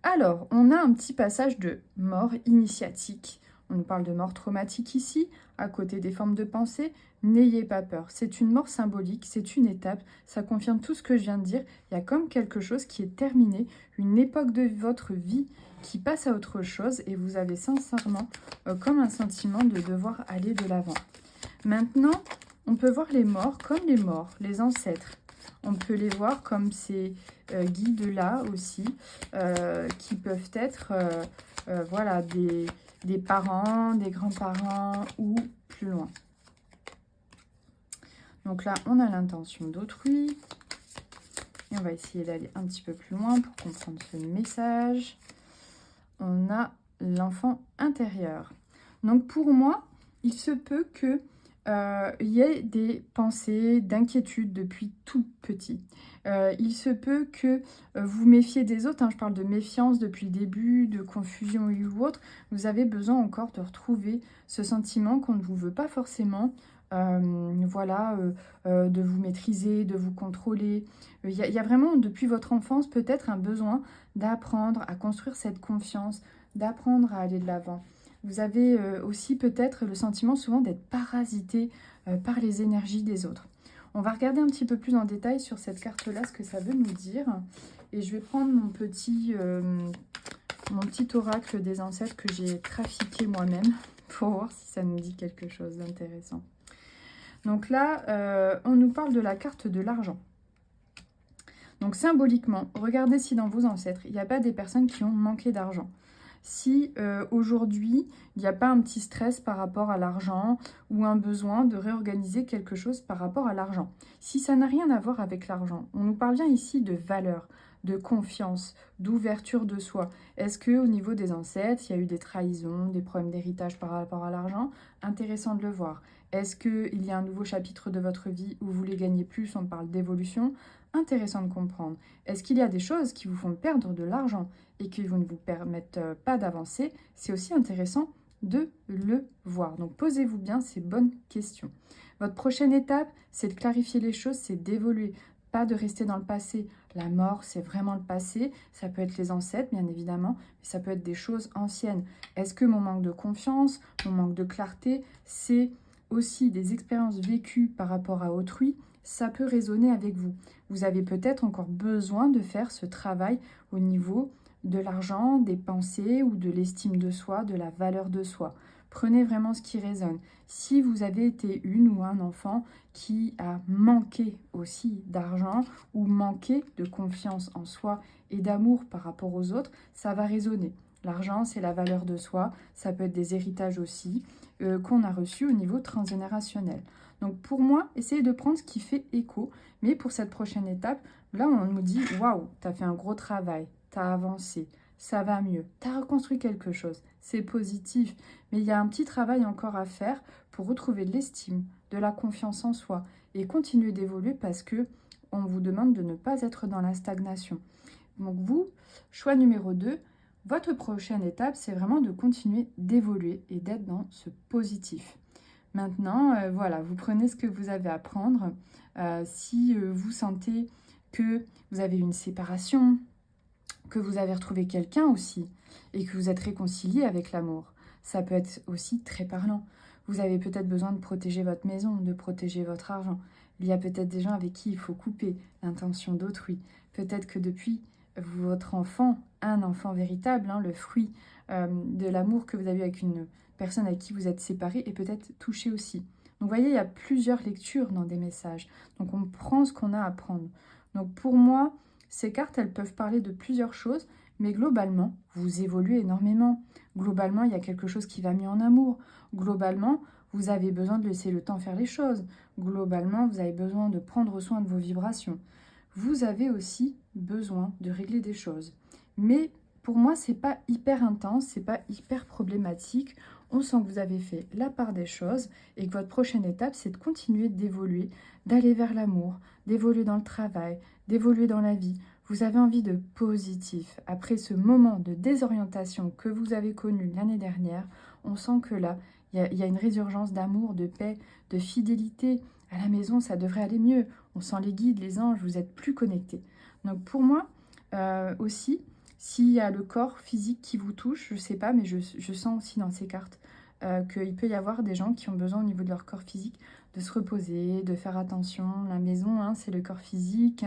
Speaker 1: Alors, on a un petit passage de mort initiatique. On nous parle de mort traumatique ici, à côté des formes de pensée. N'ayez pas peur, c'est une mort symbolique, c'est une étape, ça confirme tout ce que je viens de dire. Il y a comme quelque chose qui est terminé, une époque de votre vie qui passe à autre chose et vous avez sincèrement comme un sentiment de devoir aller de l'avant. Maintenant, on peut voir les morts comme les morts, les ancêtres. On peut les voir comme ces guides-là aussi, qui peuvent être voilà, des parents, des grands-parents ou plus loin. Donc là, on a l'intention d'autrui. Et on va essayer d'aller un petit peu plus loin pour comprendre ce message. On a l'enfant intérieur. Donc pour moi, il se peut que il y ait des pensées d'inquiétude depuis tout petit. Il se peut que vous méfiez des autres, hein, je parle de méfiance depuis le début, de confusion ou autre. Vous avez besoin encore de retrouver ce sentiment qu'on ne vous veut pas forcément, voilà, de vous maîtriser, de vous contrôler. Il y a vraiment, depuis votre enfance, peut-être un besoin d'apprendre à construire cette confiance, d'apprendre à aller de l'avant. Vous avez aussi peut-être le sentiment souvent d'être parasité par les énergies des autres. On va regarder un petit peu plus en détail sur cette carte-là, ce que ça veut nous dire. Et je vais prendre mon petit oracle des ancêtres que j'ai trafiqué moi-même pour voir si ça nous dit quelque chose d'intéressant. Donc là, on nous parle de la carte de l'argent. Donc symboliquement, regardez si dans vos ancêtres, il n'y a pas des personnes qui ont manqué d'argent. Si aujourd'hui, il n'y a pas un petit stress par rapport à l'argent ou un besoin de réorganiser quelque chose par rapport à l'argent. Si ça n'a rien à voir avec l'argent, on nous parle bien ici de valeur, de confiance, d'ouverture de soi. Est-ce qu'au niveau des ancêtres, il y a eu des trahisons, des problèmes d'héritage par rapport à l'argent? Intéressant de le voir. Est-ce qu'il y a un nouveau chapitre de votre vie où vous voulez gagner plus? On parle d'évolution. Intéressant de comprendre. Est-ce qu'il y a des choses qui vous font perdre de l'argent et qui ne vous permettent pas d'avancer? C'est aussi intéressant de le voir. Donc posez-vous bien ces bonnes questions. Votre prochaine étape, c'est de clarifier les choses, c'est d'évoluer. Pas de rester dans le passé, La mort, c'est vraiment le passé. Ça peut être les ancêtres, bien évidemment, mais ça peut être des choses anciennes. Est-ce que mon manque de confiance, mon manque de clarté, c'est aussi des expériences vécues par rapport à autrui? Ça peut résonner avec vous. Vous avez peut-être encore besoin de faire ce travail au niveau de l'argent, des pensées ou de l'estime de soi, de la valeur de soi. Prenez vraiment ce qui résonne. Si vous avez été une ou un enfant qui a manqué aussi d'argent ou manqué de confiance en soi et d'amour par rapport aux autres, ça va résonner. L'argent, c'est la valeur de soi. Ça peut être des héritages aussi qu'on a reçus au niveau transgénérationnel. Donc pour moi, essayez de prendre ce qui fait écho. Mais pour cette prochaine étape, là, on nous dit « Waouh, tu as fait un gros travail, tu as avancé, ça va mieux, tu as reconstruit quelque chose, c'est positif. » Mais il y a un petit travail encore à faire pour retrouver de l'estime, de la confiance en soi et continuer d'évoluer parce que on vous demande de ne pas être dans la stagnation. Donc vous, choix numéro 2, votre prochaine étape, c'est vraiment de continuer d'évoluer et d'être dans ce positif. Maintenant, voilà, vous prenez ce que vous avez à prendre. Si vous sentez que vous avez une séparation, que vous avez retrouvé quelqu'un aussi, et que vous êtes réconcilié avec l'amour, ça peut être aussi très parlant. Vous avez peut-être besoin de protéger votre maison, de protéger votre argent. Il y a peut-être des gens avec qui il faut couper l'intention d'autrui. Peut-être que depuis votre enfant, un enfant véritable, le fruit de l'amour que vous avez eu avec une personne avec qui vous êtes séparé est peut-être touché aussi. Donc vous voyez, il y a plusieurs lectures dans des messages. Donc on prend ce qu'on a à prendre. Donc pour moi, ces cartes, elles peuvent parler de plusieurs choses, mais globalement, vous évoluez énormément. Globalement, il y a quelque chose qui va mieux en amour. Globalement, vous avez besoin de laisser le temps faire les choses. Globalement, vous avez besoin de prendre soin de vos vibrations. Vous avez aussi besoin de régler des choses. Mais pour moi, c'est pas hyper intense, c'est pas hyper problématique. On sent que vous avez fait la part des choses et que votre prochaine étape, c'est de continuer d'évoluer, d'aller vers l'amour, d'évoluer dans le travail, d'évoluer dans la vie. Vous avez envie de positif. Après ce moment de désorientation que vous avez connu l'année dernière, on sent que là, il y a une résurgence d'amour, de paix, de fidélité. À la maison, ça devrait aller mieux. On sent les guides, les anges, vous êtes plus connectés. Donc pour moi, aussi, s'il y a le corps physique qui vous touche, je ne sais pas, mais je sens aussi dans ces cartes qu'il peut y avoir des gens qui ont besoin au niveau de leur corps physique de se reposer, de faire attention. La maison, c'est le corps physique,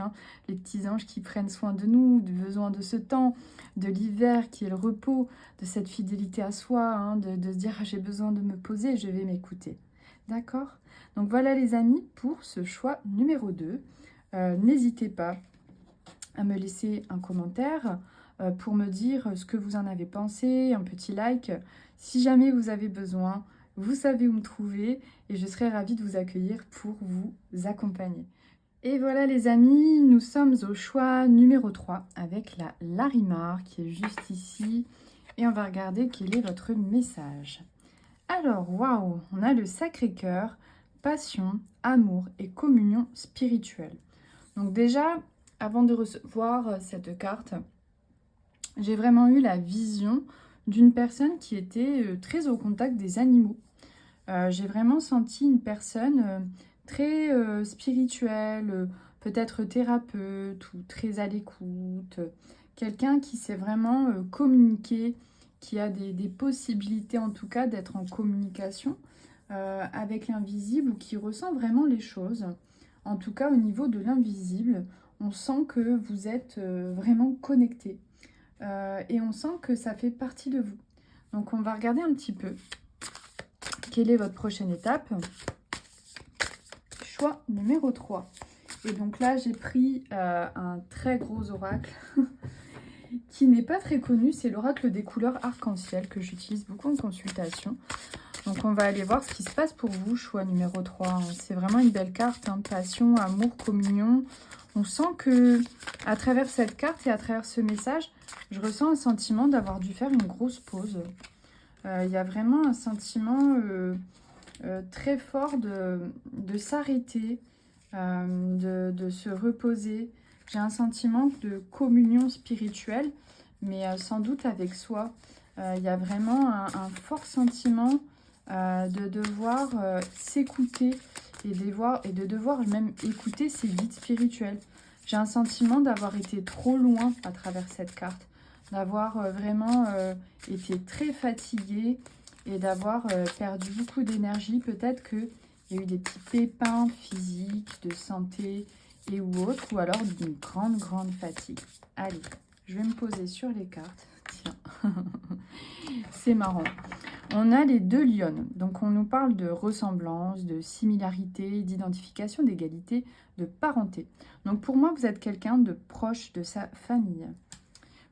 Speaker 1: les petits anges qui prennent soin de nous, de besoin de ce temps, de l'hiver qui est le repos, de cette fidélité à soi, de se dire j'ai besoin de me poser, je vais m'écouter. D'accord? Donc voilà les amis pour ce choix numéro 2. N'hésitez pas à me laisser un commentaire pour me dire ce que vous en avez pensé, un petit like. Si jamais vous avez besoin, vous savez où me trouver et je serai ravie de vous accueillir pour vous accompagner. Et voilà les amis, nous sommes au choix numéro 3 avec la Larimar qui est juste ici. Et on va regarder quel est votre message. Alors, waouh, on a le Sacré-Cœur, passion, amour et communion spirituelle. Donc déjà, avant de recevoir cette carte, j'ai vraiment eu la vision d'une personne qui était très au contact des animaux. J'ai vraiment senti une personne très spirituelle, peut-être thérapeute ou très à l'écoute. Quelqu'un qui sait vraiment communiquer, qui a des possibilités en tout cas d'être en communication avec l'invisible ou qui ressent vraiment les choses. En tout cas au niveau de l'invisible, on sent que vous êtes vraiment connecté et on sent que ça fait partie de vous. Donc on va regarder un petit peu quelle est votre prochaine étape. Choix numéro 3. Et donc là j'ai pris un très gros oracle qui n'est pas très connu, c'est l'oracle des couleurs arc-en-ciel que j'utilise beaucoup en consultation. Donc on va aller voir ce qui se passe pour vous, choix numéro 3. C'est vraiment une belle carte, passion, amour, communion. On sent que à travers cette carte et à travers ce message, je ressens un sentiment d'avoir dû faire une grosse pause. Il y a vraiment un sentiment très fort de s'arrêter, de se reposer. J'ai un sentiment de communion spirituelle, mais sans doute avec soi. Il y a vraiment un fort sentiment de devoir s'écouter et de devoir même écouter ses guides spirituels. J'ai un sentiment d'avoir été trop loin à travers cette carte, d'avoir vraiment été très fatiguée et d'avoir perdu beaucoup d'énergie. Peut-être qu'il y a eu des petits pépins physiques, de santé et ou autre, ou alors d'une grande fatigue. Allez, je vais me poser sur les cartes. Tiens, c'est marrant. On a les deux lionnes, donc on nous parle de ressemblance, de similarité, d'identification, d'égalité, de parenté. Donc pour moi, vous êtes quelqu'un de proche de sa famille.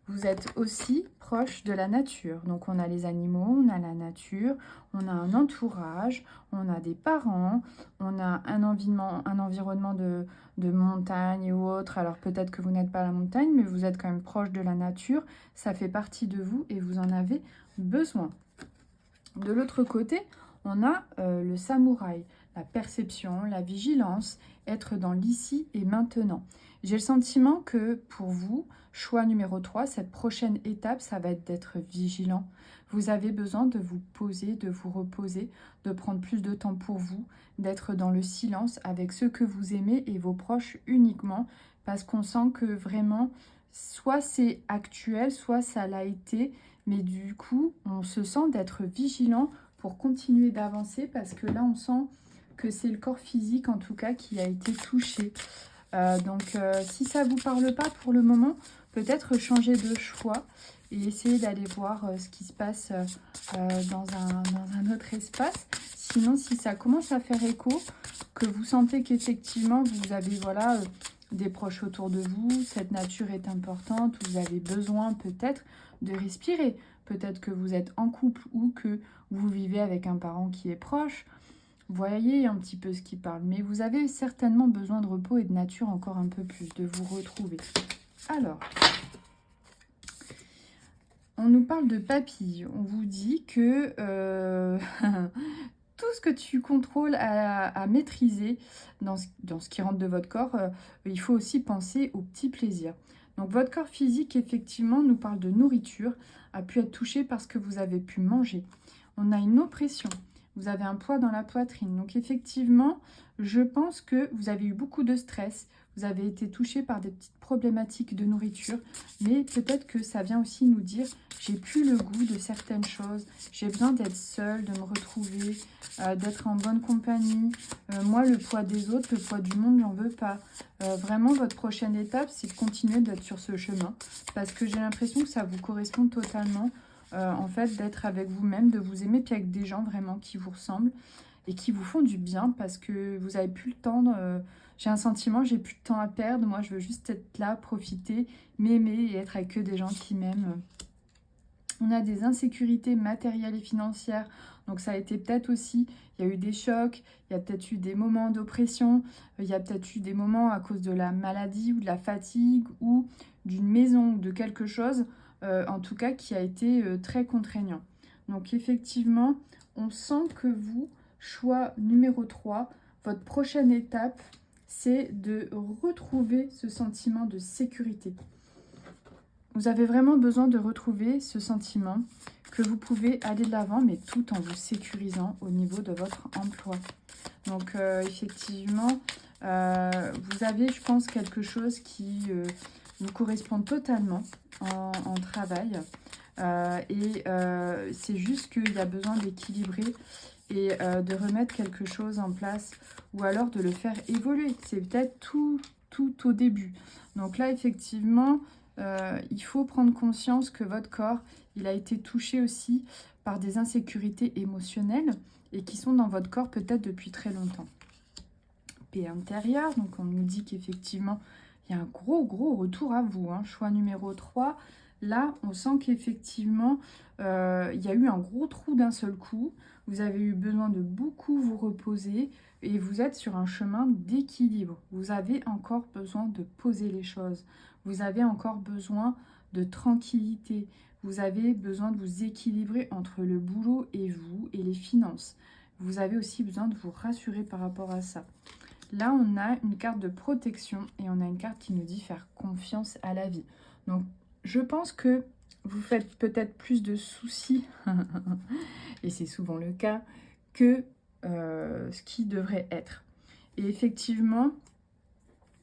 Speaker 1: Vous êtes aussi proche de la nature. Donc on a les animaux, on a la nature, on a un entourage, on a des parents, on a un environnement de montagne ou autre. Alors peut-être que vous n'êtes pas à la montagne, mais vous êtes quand même proche de la nature. Ça fait partie de vous et vous en avez besoin. De l'autre côté, on a le samouraï, la perception, la vigilance, être dans l'ici et maintenant. J'ai le sentiment que pour vous, choix numéro 3, cette prochaine étape, ça va être d'être vigilant. Vous avez besoin de vous poser, de vous reposer, de prendre plus de temps pour vous, d'être dans le silence avec ceux que vous aimez et vos proches uniquement, parce qu'on sent que vraiment, soit c'est actuel, soit ça l'a été, mais du coup, on se sent d'être vigilant pour continuer d'avancer parce que là, on sent que c'est le corps physique, en tout cas, qui a été touché. Donc, si ça ne vous parle pas pour le moment, peut-être changer de choix et essayer d'aller voir ce qui se passe dans un autre espace. Sinon, si ça commence à faire écho, que vous sentez qu'effectivement, vous avez des proches autour de vous, cette nature est importante, vous avez besoin peut-être de respirer. Peut-être que vous êtes en couple ou que vous vivez avec un parent qui est proche. Voyez un petit peu ce qui parle. Mais vous avez certainement besoin de repos et de nature encore un peu plus, de vous retrouver. Alors, on nous parle de papilles. On vous dit que tout ce que tu contrôles à maîtriser dans ce qui rentre de votre corps, il faut aussi penser aux petits plaisirs. Donc votre corps physique, effectivement, nous parle de nourriture, a pu être touché parce que vous avez pu manger. On a une oppression, vous avez un poids dans la poitrine. Donc effectivement, je pense que vous avez eu beaucoup de stress, vous avez été touché par des petites problématiques de nourriture, mais peut-être que ça vient aussi nous dire j'ai plus le goût de certaines choses, j'ai besoin d'être seule, de me retrouver, d'être en bonne compagnie. Moi, le poids des autres, le poids du monde, j'en veux pas. Vraiment, votre prochaine étape, c'est de continuer d'être sur ce chemin parce que j'ai l'impression que ça vous correspond totalement. En fait, d'être avec vous-même, de vous aimer, puis avec des gens vraiment qui vous ressemblent et qui vous font du bien parce que vous avez plus le temps. J'ai un sentiment, j'ai plus de temps à perdre. Moi, je veux juste être là, profiter, m'aimer et être avec que des gens qui m'aiment. On a des insécurités matérielles et financières. Donc ça a été peut-être aussi, il y a eu des chocs, il y a peut-être eu des moments d'oppression, il y a peut-être eu des moments à cause de la maladie ou de la fatigue ou d'une maison ou de quelque chose, en tout cas qui a été très contraignant. Donc effectivement, on sent que vous, choix numéro 3, votre prochaine étape, c'est de retrouver ce sentiment de sécurité. Vous avez vraiment besoin de retrouver ce sentiment que vous pouvez aller de l'avant, mais tout en vous sécurisant au niveau de votre emploi. Donc, effectivement, vous avez, je pense, quelque chose qui vous correspond totalement en travail. C'est juste qu'il y a besoin d'équilibrer et de remettre quelque chose en place ou alors de le faire évoluer. C'est peut-être tout au début. Donc là, effectivement, il faut prendre conscience que votre corps, il a été touché aussi par des insécurités émotionnelles et qui sont dans votre corps peut-être depuis très longtemps. Paix intérieure, donc on nous dit qu'effectivement, il y a un gros retour à vous. Choix numéro 3, là, on sent qu'effectivement, il y a eu un gros trou d'un seul coup. Vous avez eu besoin de beaucoup vous reposer et vous êtes sur un chemin d'équilibre. Vous avez encore besoin de poser les choses. Vous avez encore besoin de tranquillité. Vous avez besoin de vous équilibrer entre le boulot et vous et les finances. Vous avez aussi besoin de vous rassurer par rapport à ça. Là, on a une carte de protection et on a une carte qui nous dit faire confiance à la vie. Donc, je pense que vous faites peut-être plus de soucis, et c'est souvent le cas, que ce qui devrait être. Et effectivement,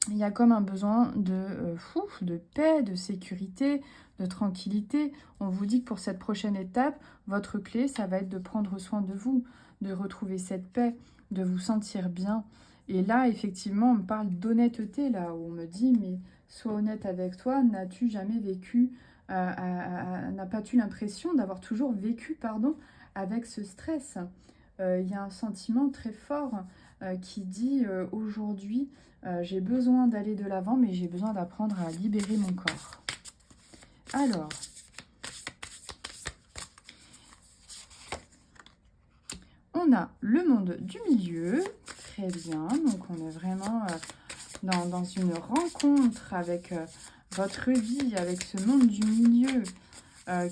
Speaker 1: il y a comme un besoin de paix, de sécurité, de tranquillité. On vous dit que pour cette prochaine étape, votre clé, ça va être de prendre soin de vous, de retrouver cette paix, de vous sentir bien. Et là, effectivement, on me parle d'honnêteté, là, où on me dit, mais sois honnête avec toi, n'as-tu jamais vécu, n'as pas-tu l'impression d'avoir toujours vécu, pardon, avec ce stress? Il y a un sentiment très fort qui dit aujourd'hui, j'ai besoin d'aller de l'avant, mais j'ai besoin d'apprendre à libérer mon corps. Alors, on a le monde du milieu, très bien, donc on est vraiment dans une rencontre avec votre vie, avec ce monde du milieu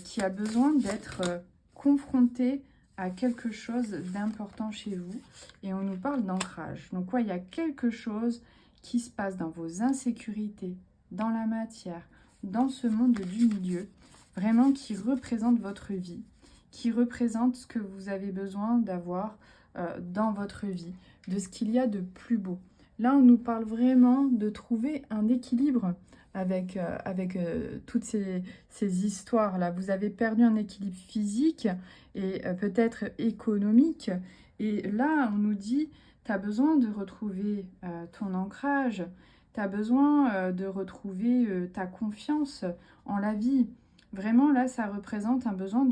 Speaker 1: qui a besoin d'être confronté à quelque chose d'important chez vous. Et on nous parle d'ancrage. Donc ouais, il y a quelque chose qui se passe dans vos insécurités, dans la matière, dans ce monde du milieu, vraiment qui représente votre vie, qui représente ce que vous avez besoin d'avoir dans votre vie, de ce qu'il y a de plus beau. Là, on nous parle vraiment de trouver un équilibre avec toutes ces histoires-là. Vous avez perdu un équilibre physique et peut-être économique. Et là, on nous dit, tu as besoin de retrouver ton ancrage, tu as besoin de retrouver ta confiance en la vie. Vraiment, là, ça représente un besoin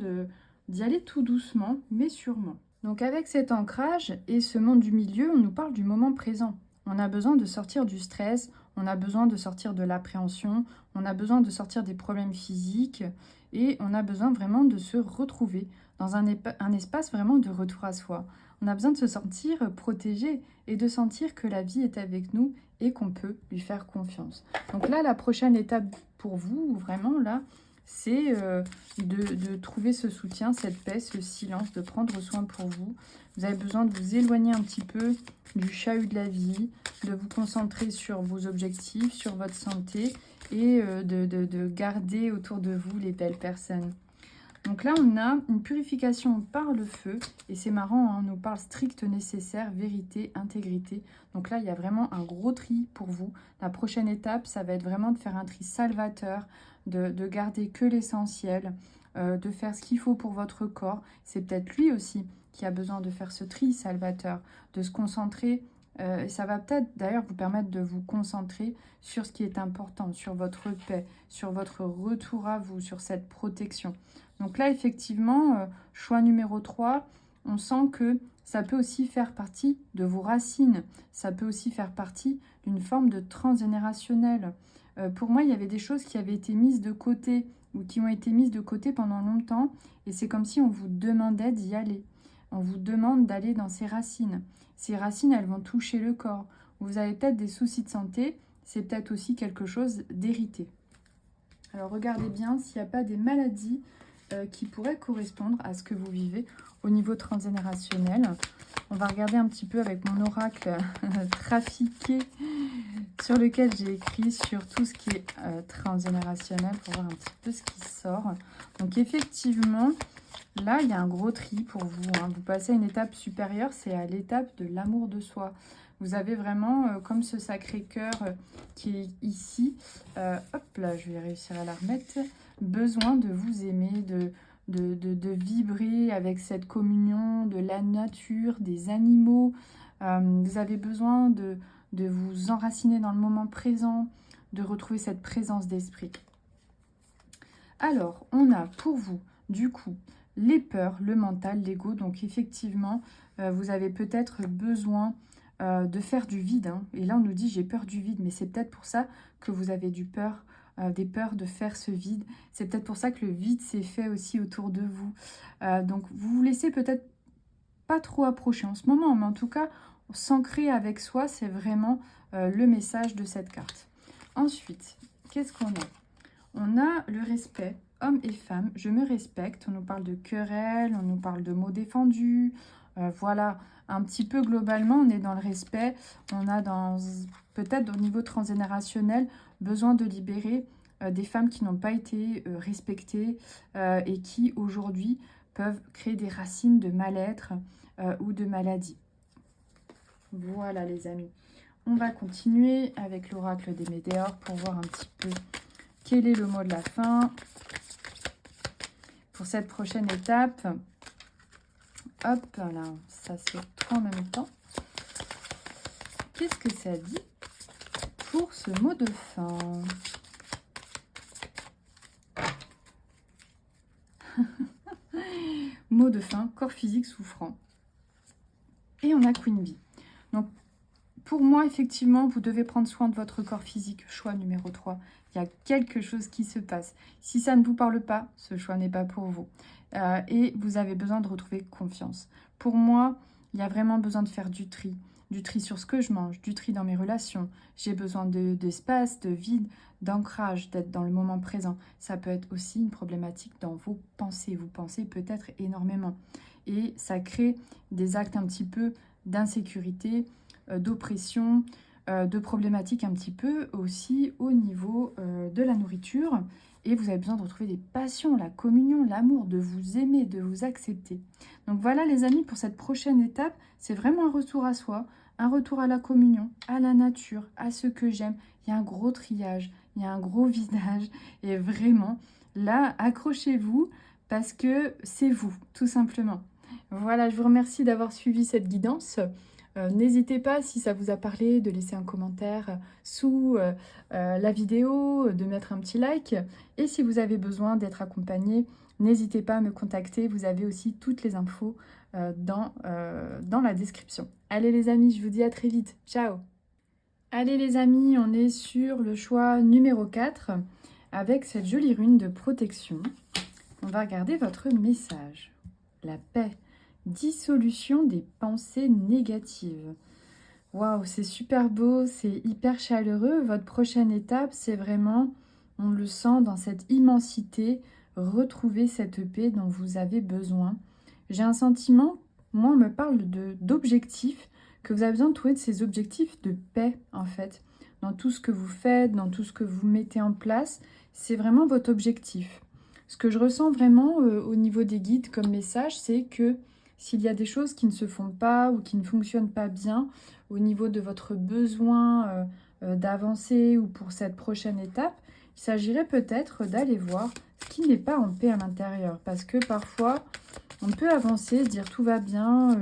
Speaker 1: d'y aller tout doucement, mais sûrement. Donc avec cet ancrage et ce monde du milieu, on nous parle du moment présent. On a besoin de sortir du stress, on a besoin de sortir de l'appréhension, on a besoin de sortir des problèmes physiques et on a besoin vraiment de se retrouver dans un espace vraiment de retour à soi. On a besoin de se sentir protégé et de sentir que la vie est avec nous et qu'on peut lui faire confiance. Donc là, la prochaine étape pour vous, vraiment là, c'est de trouver ce soutien, cette paix, ce silence, de prendre soin pour vous. Vous avez besoin de vous éloigner un petit peu du chahut de la vie, de vous concentrer sur vos objectifs, sur votre santé et de garder autour de vous les belles personnes. Donc là, on a une purification par le feu. Et c'est marrant, hein, on nous parle strict nécessaire, vérité, intégrité. Donc là, il y a vraiment un gros tri pour vous. La prochaine étape, ça va être vraiment de faire un tri salvateur, de garder que l'essentiel, de faire ce qu'il faut pour votre corps. C'est peut-être lui aussi qui a besoin de faire ce tri salvateur, de se concentrer. Et ça va peut-être d'ailleurs vous permettre de vous concentrer sur ce qui est important, sur votre paix, sur votre retour à vous, sur cette protection. Donc là, effectivement, choix numéro 3, on sent que ça peut aussi faire partie de vos racines. Ça peut aussi faire partie d'une forme de transgénérationnel. Pour moi, il y avait des choses qui avaient été mises de côté ou qui ont été mises de côté pendant longtemps. Et c'est comme si on vous demandait d'y aller. On vous demande d'aller dans ces racines. Ces racines, elles vont toucher le corps. Vous avez peut-être des soucis de santé. C'est peut-être aussi quelque chose d'hérité. Alors regardez bien s'il n'y a pas des maladies qui pourraient correspondre à ce que vous vivez au niveau transgénérationnel. On va regarder un petit peu avec mon oracle trafiqué sur lequel j'ai écrit sur tout ce qui est transgénérationnel pour voir un petit peu ce qui sort. Donc effectivement, là, il y a un gros tri pour vous, hein. Vous passez à une étape supérieure, c'est à l'étape de l'amour de soi. Vous avez vraiment, comme ce Sacré-Cœur qui est ici, hop là, je vais réussir à la remettre, besoin de vous aimer, de vibrer avec cette communion de la nature, des animaux. Vous avez besoin de vous enraciner dans le moment présent, de retrouver cette présence d'esprit. Alors, on a pour vous, du coup, les peurs, le mental, l'ego. Donc, effectivement, vous avez peut-être besoin de faire du vide, hein. Et là, on nous dit, j'ai peur du vide. Mais c'est peut-être pour ça que vous avez des peurs de faire ce vide. C'est peut-être pour ça que le vide s'est fait aussi autour de vous. Donc, vous vous laissez peut-être pas trop approcher en ce moment. Mais en tout cas, s'ancrer avec soi, c'est vraiment le message de cette carte. Ensuite, qu'est-ce qu'on a? On a le respect, hommes et femmes, je me respecte. On nous parle de querelles, on nous parle de mots défendus. Voilà, un petit peu globalement, on est dans le respect. On a peut-être au niveau transgénérationnel besoin de libérer des femmes qui n'ont pas été respectées et qui aujourd'hui peuvent créer des racines de mal-être ou de maladie. Voilà les amis. on va continuer avec l'oracle des météores pour voir un petit peu quel est le mot de la fin pour cette prochaine étape. Hop, là, ça c'est tout en même temps. Qu'est-ce que ça dit pour ce mot de fin? Mot de fin, corps physique souffrant. Et on a Queen Bee. Donc, pour moi, effectivement, vous devez prendre soin de votre corps physique. Choix numéro 3. Il y a quelque chose qui se passe. Si ça ne vous parle pas, ce choix n'est pas pour vous. Et vous avez besoin de retrouver confiance. Pour moi, il y a vraiment besoin de faire du tri. Du tri sur ce que je mange, du tri dans mes relations. J'ai besoin d'espace, de vide, d'ancrage, d'être dans le moment présent. Ça peut être aussi une problématique dans vos pensées. Vous pensez peut-être énormément. Et ça crée des actes un petit peu d'insécurité, d'oppression, de problématiques un petit peu aussi au niveau de la nourriture. Et vous avez besoin de retrouver des passions, la communion, l'amour, de vous aimer, de vous accepter. Donc voilà les amis, pour cette prochaine étape, c'est vraiment un retour à soi, un retour à la communion, à la nature, à ce que j'aime. Il y a un gros triage, il y a un gros vidage. Et vraiment, là, accrochez-vous parce que c'est vous, tout simplement. Voilà, je vous remercie d'avoir suivi cette guidance. N'hésitez pas, si ça vous a parlé, de laisser un commentaire sous la vidéo, de mettre un petit like. Et si vous avez besoin d'être accompagné, n'hésitez pas à me contacter. Vous avez aussi toutes les infos dans la description. Allez les amis, je vous dis à très vite. Ciao! Allez les amis, on est sur le choix numéro 4 avec cette jolie rune de protection. On va regarder votre message. La paix. Dissolution des pensées négatives. Waouh, c'est super beau, c'est hyper chaleureux. Votre prochaine étape, c'est vraiment, on le sent dans cette immensité, retrouver cette paix dont vous avez besoin. J'ai un sentiment, moi on me parle d'objectifs, que vous avez besoin de trouver de ces objectifs de paix en fait. Dans tout ce que vous faites, dans tout ce que vous mettez en place, c'est vraiment votre objectif. Ce que je ressens vraiment au niveau des guides comme message, c'est que s'il y a des choses qui ne se font pas ou qui ne fonctionnent pas bien au niveau de votre besoin d'avancer ou pour cette prochaine étape, il s'agirait peut-être d'aller voir ce qui n'est pas en paix à l'intérieur. Parce que parfois, on peut avancer, se dire tout va bien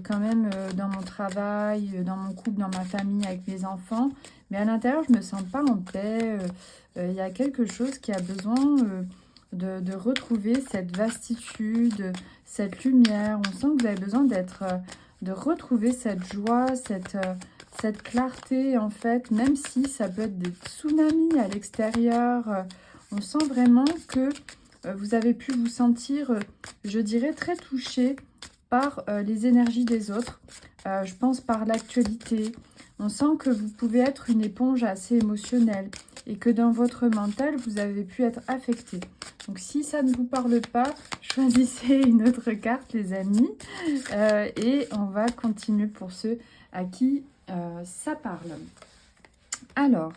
Speaker 1: quand même dans mon travail, dans mon couple, dans ma famille, avec mes enfants. Mais à l'intérieur, je ne me sens pas en paix. Il y a quelque chose qui a besoin de retrouver cette vastitude, cette lumière. On sent que vous avez besoin de retrouver cette joie, cette clarté en fait, même si ça peut être des tsunamis à l'extérieur. On sent vraiment que vous avez pu vous sentir, je dirais, très touché par les énergies des autres. Je pense par l'actualité. On sent que vous pouvez être une éponge assez émotionnelle et que dans votre mental, vous avez pu être affecté. Donc si ça ne vous parle pas, choisissez une autre carte les amis. Et on va continuer pour ceux à qui ça parle. Alors,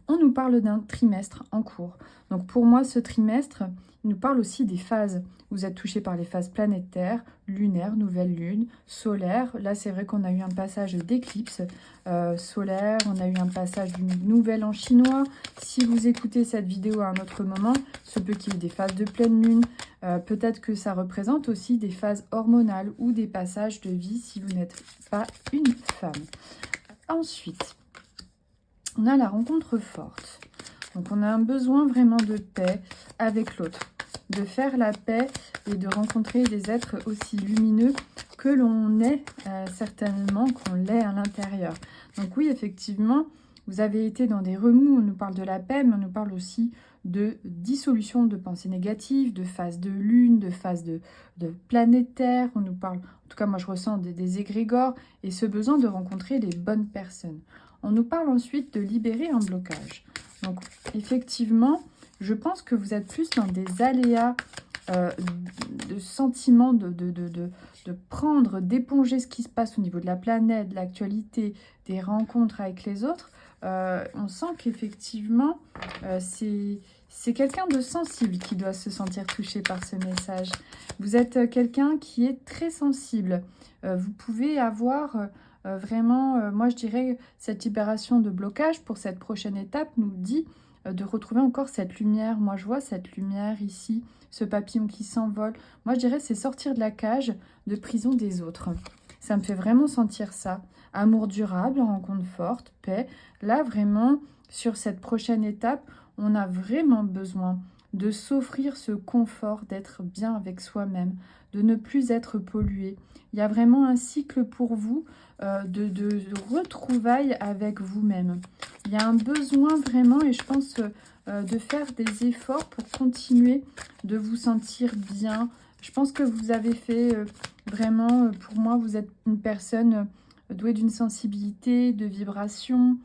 Speaker 1: on nous parle d'un trimestre en cours. Donc pour moi, ce trimestre, il nous parle aussi des phases. Vous êtes touché par les phases planétaires, lunaires, nouvelle lune, solaire. Là, c'est vrai qu'on a eu un passage d'éclipse solaire. On a eu un passage d'une nouvelle en chinois. Si vous écoutez cette vidéo à un autre moment, ce peut qu'il y ait des phases de pleine lune. Peut-être que ça représente aussi des phases hormonales ou des passages de vie si vous n'êtes pas une femme. Ensuite, on a la rencontre forte. Donc, on a un besoin vraiment de paix avec l'autre, de faire la paix et de rencontrer des êtres aussi lumineux que l'on est certainement, qu'on l'est à l'intérieur. Donc oui, effectivement, vous avez été dans des remous, on nous parle de la paix, mais on nous parle aussi de dissolution de pensées négatives, de phases de lune, de phases de planétaire. On nous parle, en tout cas moi je ressens des égrégores et ce besoin de rencontrer les bonnes personnes. On nous parle ensuite de libérer un blocage. Donc effectivement, je pense que vous êtes plus dans des aléas de sentiments de prendre, d'éponger ce qui se passe au niveau de la planète, de l'actualité, des rencontres avec les autres. On sent qu'effectivement, c'est quelqu'un de sensible qui doit se sentir touché par ce message. Vous êtes quelqu'un qui est très sensible. Vous pouvez avoir Vraiment, moi je dirais, cette libération de blocage pour cette prochaine étape nous dit de retrouver encore cette lumière. Moi je vois cette lumière ici, ce papillon qui s'envole. Moi je dirais c'est sortir de la cage de prison des autres. Ça me fait vraiment sentir ça. Amour durable, rencontre forte, paix. Là vraiment, sur cette prochaine étape, on a vraiment besoin de s'offrir ce confort d'être bien avec soi-même, de ne plus être pollué. Il y a vraiment un cycle pour vous de retrouvailles avec vous-même. Il y a un besoin vraiment, et je pense, de faire des efforts pour continuer de vous sentir bien. Je pense que vous avez fait vraiment, pour moi, vous êtes une personne douée d'une sensibilité, de vibration,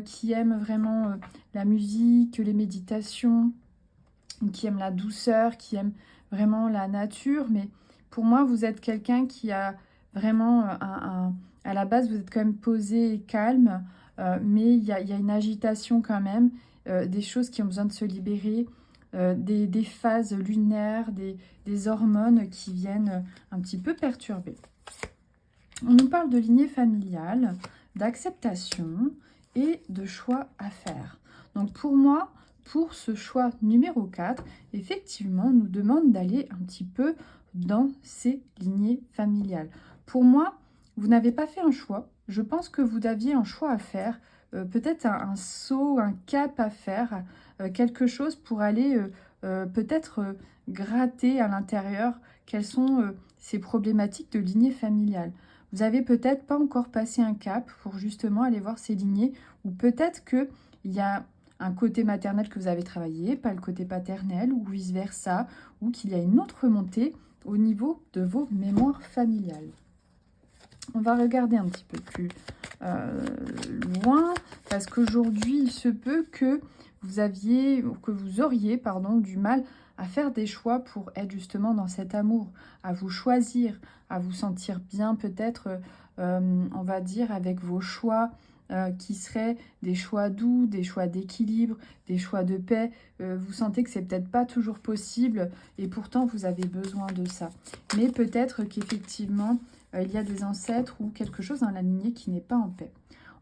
Speaker 1: qui aime vraiment la musique, les méditations, qui aime la douceur, qui aime vraiment la nature. Mais pour moi, vous êtes quelqu'un qui a vraiment à la base, vous êtes quand même posé et calme, mais il y a une agitation quand même, des choses qui ont besoin de se libérer, des phases lunaires, des hormones qui viennent un petit peu perturber. On nous parle de lignée familiale, d'acceptation et de choix à faire. Donc pour moi, pour ce choix numéro 4, effectivement, on nous demande d'aller un petit peu dans ces lignées familiales. Pour moi, vous n'avez pas fait un choix. Je pense que vous aviez un choix à faire, peut-être un saut, un cap à faire, quelque chose pour aller peut-être gratter à l'intérieur quelles sont ces problématiques de lignée familiale. Vous avez peut-être pas encore passé un cap pour justement aller voir ces lignées, ou peut-être qu'il y a un côté maternel que vous avez travaillé, pas le côté paternel, ou vice-versa, ou qu'il y a une autre montée au niveau de vos mémoires familiales. On va regarder un petit peu plus loin, parce qu'aujourd'hui, il se peut que vous auriez du mal à faire des choix pour être justement dans cet amour, à vous choisir, à vous sentir bien peut-être, on va dire, avec vos choix qui seraient des choix doux, des choix d'équilibre, des choix de paix. Vous sentez que c'est peut-être pas toujours possible et pourtant vous avez besoin de ça. Mais peut-être qu'effectivement, il y a des ancêtres ou quelque chose dans la lignée qui n'est pas en paix.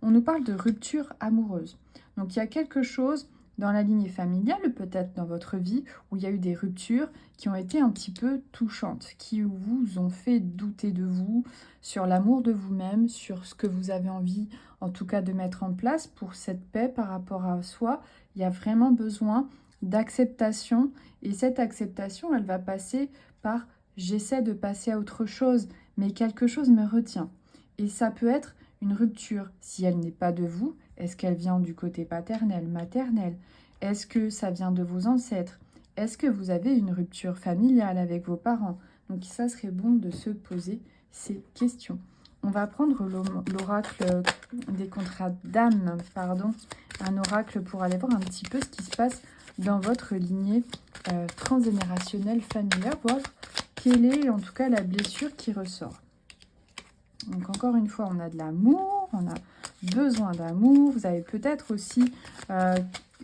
Speaker 1: On nous parle de rupture amoureuse. Donc il y a quelque chose dans la lignée familiale, peut-être dans votre vie, où il y a eu des ruptures qui ont été un petit peu touchantes, qui vous ont fait douter de vous, sur l'amour de vous-même, sur ce que vous avez envie, en tout cas, de mettre en place pour cette paix par rapport à soi. Il y a vraiment besoin d'acceptation, et cette acceptation, elle va passer par « j'essaie de passer à autre chose, mais quelque chose me retient ». Et ça peut être une rupture, si elle n'est pas de vous, est-ce qu'elle vient du côté paternel, maternel? Est-ce que ça vient de vos ancêtres? Est-ce que vous avez une rupture familiale avec vos parents? Donc ça serait bon de se poser ces questions. On va prendre l'oracle des contrats d'âme, un oracle pour aller voir un petit peu ce qui se passe dans votre lignée transgénérationnelle familiale, voir quelle est en tout cas la blessure qui ressort. Donc encore une fois, on a de l'amour, on a besoin d'amour. Vous avez peut-être aussi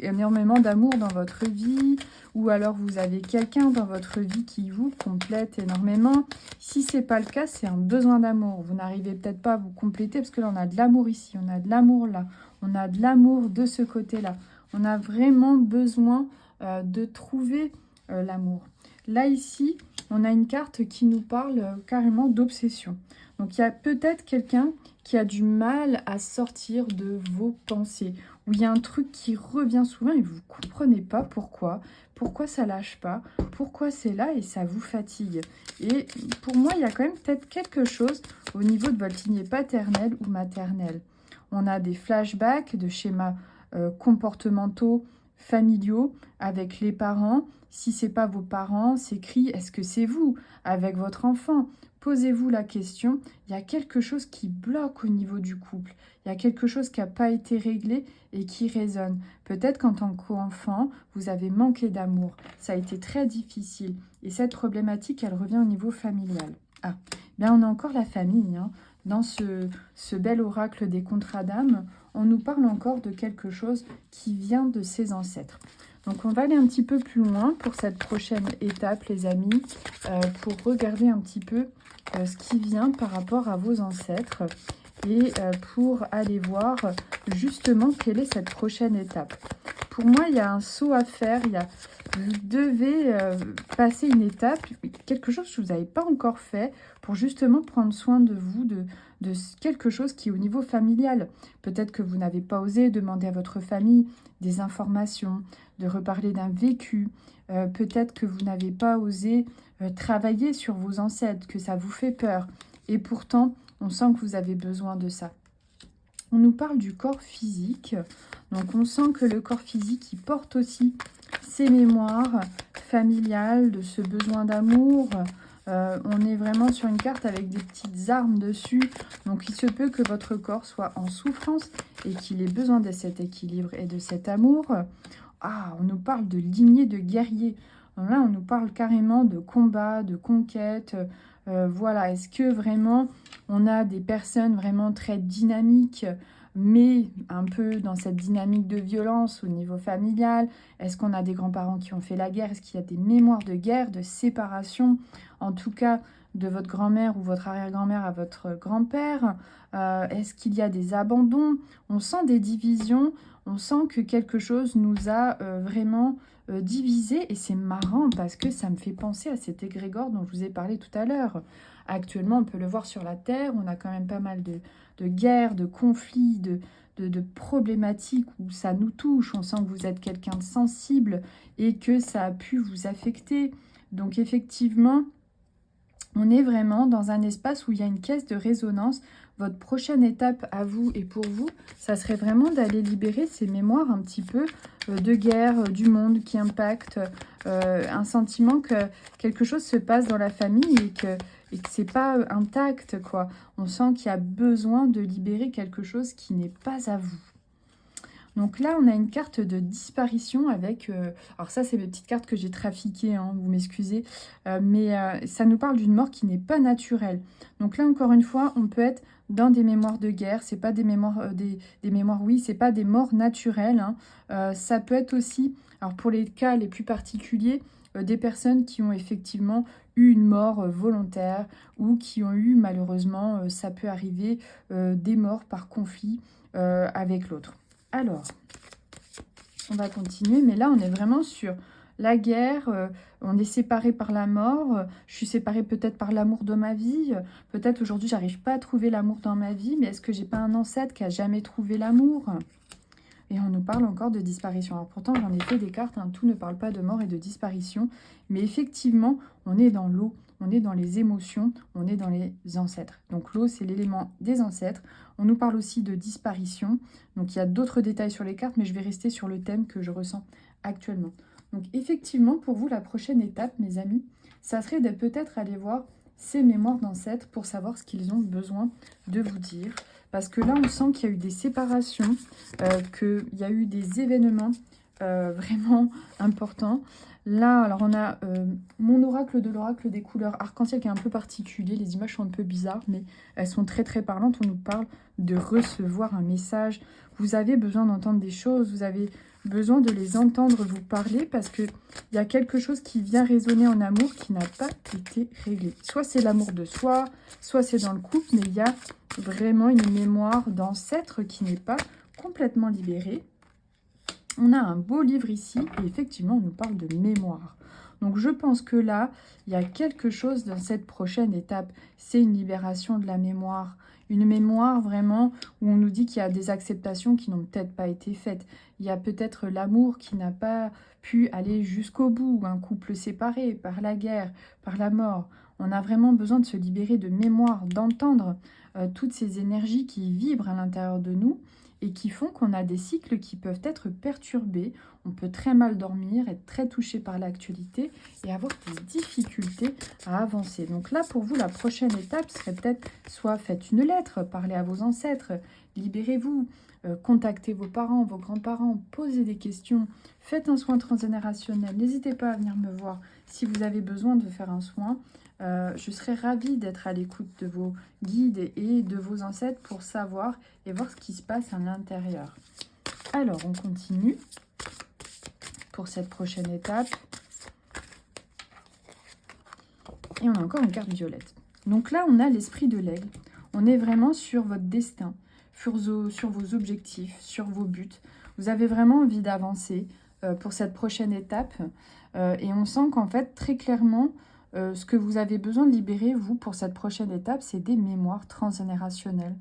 Speaker 1: énormément d'amour dans votre vie, ou alors vous avez quelqu'un dans votre vie qui vous complète énormément. Si ce n'est pas le cas, c'est un besoin d'amour. Vous n'arrivez peut-être pas à vous compléter parce que là, on a de l'amour ici, on a de l'amour là, on a de l'amour de ce côté-là. On a vraiment besoin de trouver l'amour. Là, ici, on a une carte qui nous parle carrément d'obsession. Donc, il y a peut-être quelqu'un qui a du mal à sortir de vos pensées, où il y a un truc qui revient souvent et vous ne comprenez pas pourquoi ça lâche pas, pourquoi c'est là et ça vous fatigue. Et pour moi, il y a quand même peut-être quelque chose au niveau de votre lignée paternelle ou maternelle. On a des flashbacks de schémas comportementaux, familiaux avec les parents. Si ce n'est pas vos parents, c'est qui? Est-ce que c'est vous avec votre enfant? Posez-vous la question, il y a quelque chose qui bloque au niveau du couple. Il y a quelque chose qui n'a pas été réglé et qui résonne. Peut-être qu'en tant qu'enfant, vous avez manqué d'amour. Ça a été très difficile. Et cette problématique, elle revient au niveau familial. Ah, bien on a encore la famille. Hein. Dans ce bel oracle des contrats d'âme, on nous parle encore de quelque chose qui vient de ses ancêtres. Donc on va aller un petit peu plus loin pour cette prochaine étape, les amis, pour regarder un petit peu ce qui vient par rapport à vos ancêtres. et pour aller voir justement quelle est cette prochaine étape. Pour moi, il y a un saut à faire, vous devez passer une étape, quelque chose que vous n'avez pas encore fait pour justement prendre soin de vous, de quelque chose qui est au niveau familial. Peut-être que vous n'avez pas osé demander à votre famille des informations, de reparler d'un vécu. Peut-être que vous n'avez pas osé travailler sur vos ancêtres, que ça vous fait peur. Et pourtant, on sent que vous avez besoin de ça. On nous parle du corps physique. Donc, on sent que le corps physique, il porte aussi ses mémoires familiales, de ce besoin d'amour. On est vraiment sur une carte avec des petites armes dessus. Donc, il se peut que votre corps soit en souffrance et qu'il ait besoin de cet équilibre et de cet amour. Ah, on nous parle de lignée de guerriers. Là, on nous parle carrément de combat, de conquête. Voilà, est-ce que vraiment on a des personnes vraiment très dynamiques, mais un peu dans cette dynamique de violence au niveau familial? Est-ce qu'on a des grands-parents qui ont fait la guerre? Est-ce qu'il y a des mémoires de guerre, de séparation, en tout cas de votre grand-mère ou votre arrière-grand-mère à votre grand-père? Est-ce qu'il y a des abandons? On sent des divisions, on sent que quelque chose nous a vraiment divisé, et c'est marrant parce que ça me fait penser à cet égrégore dont je vous ai parlé tout à l'heure. Actuellement, on peut le voir sur la Terre, on a quand même pas mal de guerres, de conflits, de problématiques où ça nous touche. On sent que vous êtes quelqu'un de sensible et que ça a pu vous affecter. Donc effectivement, on est vraiment dans un espace où il y a une caisse de résonance. Votre prochaine étape à vous et pour vous, ça serait vraiment d'aller libérer ces mémoires un petit peu de guerre, du monde qui impacte, un sentiment que quelque chose se passe dans la famille et que c'est pas intact, quoi. On sent qu'il y a besoin de libérer quelque chose qui n'est pas à vous. Donc là, on a une carte de disparition avec... alors ça, c'est mes petites cartes que j'ai trafiquées, hein, vous m'excusez. Mais ça nous parle d'une mort qui n'est pas naturelle. Donc là, encore une fois, on peut être dans des mémoires de guerre. C'est pas des mémoires... des mémoires, oui, c'est pas des morts naturelles. Hein. Ça peut être aussi, alors pour les cas les plus particuliers, des personnes qui ont effectivement eu une mort volontaire ou qui ont eu, malheureusement, ça peut arriver, des morts par conflit avec l'autre. Alors, on va continuer, mais là, on est vraiment sur la guerre, on est séparé par la mort, je suis séparée peut-être par l'amour de ma vie, peut-être aujourd'hui, j'arrive pas à trouver l'amour dans ma vie, mais est-ce que j'ai pas un ancêtre qui a jamais trouvé l'amour? Et on nous parle encore de disparition. Alors pourtant, j'en ai fait des cartes, hein, tout ne parle pas de mort et de disparition, mais effectivement, on est dans l'eau, on est dans les émotions, on est dans les ancêtres. Donc l'eau, c'est l'élément des ancêtres. On nous parle aussi de disparition. Donc il y a d'autres détails sur les cartes, mais je vais rester sur le thème que je ressens actuellement. Donc effectivement, pour vous, la prochaine étape, mes amis, ça serait de peut-être aller voir ces mémoires d'ancêtres pour savoir ce qu'ils ont besoin de vous dire. Parce que là, on sent qu'il y a eu des séparations, qu'il y a eu des événements vraiment importants. Là, alors on a mon oracle de l'oracle des couleurs arc-en-ciel qui est un peu particulier. Les images sont un peu bizarres, mais elles sont très très parlantes. On nous parle de recevoir un message. Vous avez besoin d'entendre des choses, vous avez besoin de les entendre vous parler parce qu'il y a quelque chose qui vient résonner en amour qui n'a pas été réglé. Soit c'est l'amour de soi, soit c'est dans le couple, mais il y a vraiment une mémoire d'ancêtre qui n'est pas complètement libérée. On a un beau livre ici et effectivement, on nous parle de mémoire. Donc, je pense que là, il y a quelque chose dans cette prochaine étape. C'est une libération de la mémoire. Une mémoire vraiment où on nous dit qu'il y a des acceptations qui n'ont peut-être pas été faites. Il y a peut-être l'amour qui n'a pas pu aller jusqu'au bout. Un couple séparé par la guerre, par la mort. On a vraiment besoin de se libérer de mémoire, d'entendre toutes ces énergies qui vibrent à l'intérieur de nous et qui font qu'on a des cycles qui peuvent être perturbés. On peut très mal dormir, être très touché par l'actualité et avoir des difficultés à avancer. Donc là, pour vous, la prochaine étape serait peut-être soit faites une lettre, parlez à vos ancêtres, libérez-vous, contactez vos parents, vos grands-parents, posez des questions, faites un soin transgénérationnel. N'hésitez pas à venir me voir si vous avez besoin de faire un soin. Je serais ravie d'être à l'écoute de vos guides et de vos ancêtres pour savoir et voir ce qui se passe à l'intérieur. Alors, on continue pour cette prochaine étape. Et on a encore une carte violette. Donc là, on a l'esprit de l'aigle. On est vraiment sur votre destin, sur vos objectifs, sur vos buts. Vous avez vraiment envie d'avancer pour cette prochaine étape. Et on sent qu'en fait, très clairement, ce que vous avez besoin de libérer, vous, pour cette prochaine étape, c'est des mémoires transgénérationnelles.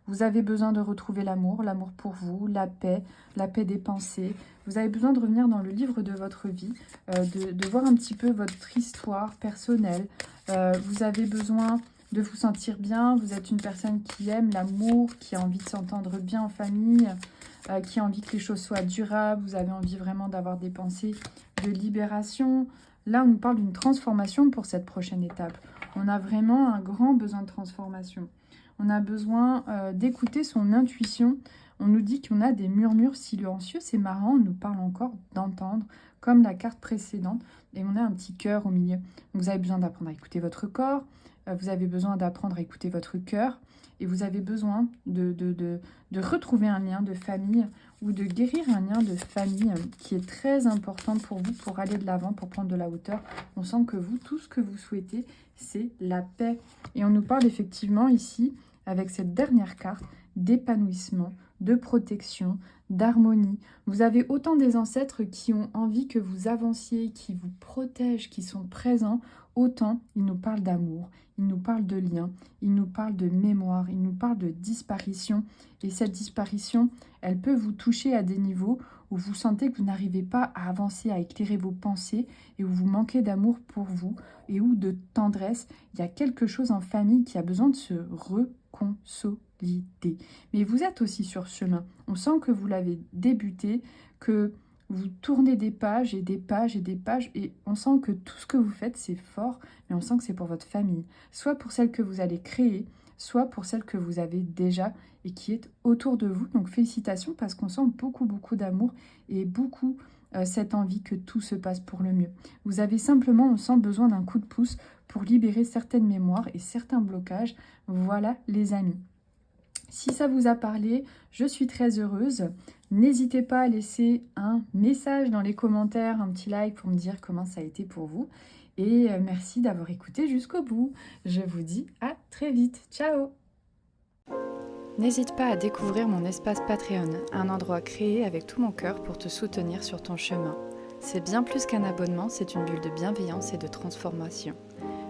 Speaker 1: Vous avez besoin de retrouver l'amour pour vous, la paix des pensées. Vous avez besoin de revenir dans le livre de votre vie, de voir un petit peu votre histoire personnelle. Vous avez besoin de vous sentir bien. Vous êtes une personne qui aime l'amour, qui a envie de s'entendre bien en famille, qui a envie que les choses soient durables. Vous avez envie vraiment d'avoir des pensées de libération. Là, on nous parle d'une transformation pour cette prochaine étape. On a vraiment un grand besoin de transformation. On a besoin d'écouter son intuition. On nous dit qu'on a des murmures silencieux. C'est marrant, on nous parle encore d'entendre, comme la carte précédente. Et on a un petit cœur au milieu. Vous avez besoin d'apprendre à écouter votre corps. Vous avez besoin d'apprendre à écouter votre cœur. Et vous avez besoin de retrouver un lien de famille ou de guérir un lien de famille qui est très important pour vous, pour aller de l'avant, pour prendre de la hauteur. On sent que vous, tout ce que vous souhaitez, c'est la paix. Et on nous parle effectivement ici, avec cette dernière carte, d'épanouissement, de protection, d'harmonie. Vous avez autant des ancêtres qui ont envie que vous avanciez, qui vous protègent, qui sont présents, autant ils nous parlent d'amour, ils nous parlent de lien, ils nous parlent de mémoire, ils nous parlent de disparition. Et cette disparition, elle peut vous toucher à des niveaux où vous sentez que vous n'arrivez pas à avancer, à éclairer vos pensées et où vous manquez d'amour pour vous et où de tendresse. Il y a quelque chose en famille qui a besoin de se consolider. Mais vous êtes aussi sur ce chemin. On sent que vous l'avez débuté, que vous tournez des pages et des pages et des pages et on sent que tout ce que vous faites, c'est fort, mais on sent que c'est pour votre famille. Soit pour celle que vous allez créer, soit pour celle que vous avez déjà et qui est autour de vous. Donc félicitations parce qu'on sent beaucoup, beaucoup d'amour et beaucoup cette envie que tout se passe pour le mieux. Vous avez simplement, on sent, besoin d'un coup de pouce pour libérer certaines mémoires et certains blocages. Voilà les amis. Si ça vous a parlé, je suis très heureuse. N'hésitez pas à laisser un message dans les commentaires, un petit like pour me dire comment ça a été pour vous. Et merci d'avoir écouté jusqu'au bout. Je vous dis à très vite. Ciao!
Speaker 2: N'hésite pas à découvrir mon espace Patreon, un endroit créé avec tout mon cœur pour te soutenir sur ton chemin. C'est bien plus qu'un abonnement, c'est une bulle de bienveillance et de transformation.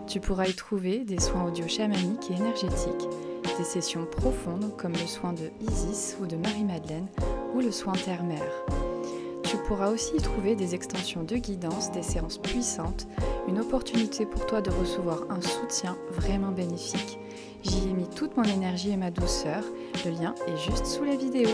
Speaker 2: Tu pourras y trouver des soins audio chamaniques et énergétiques, des sessions profondes comme le soin de Isis ou de Marie-Madeleine ou le soin terre-mère. Tu pourras aussi y trouver des extensions de guidance, des séances puissantes, une opportunité pour toi de recevoir un soutien vraiment bénéfique. J'y ai mis toute mon énergie et ma douceur, le lien est juste sous la vidéo.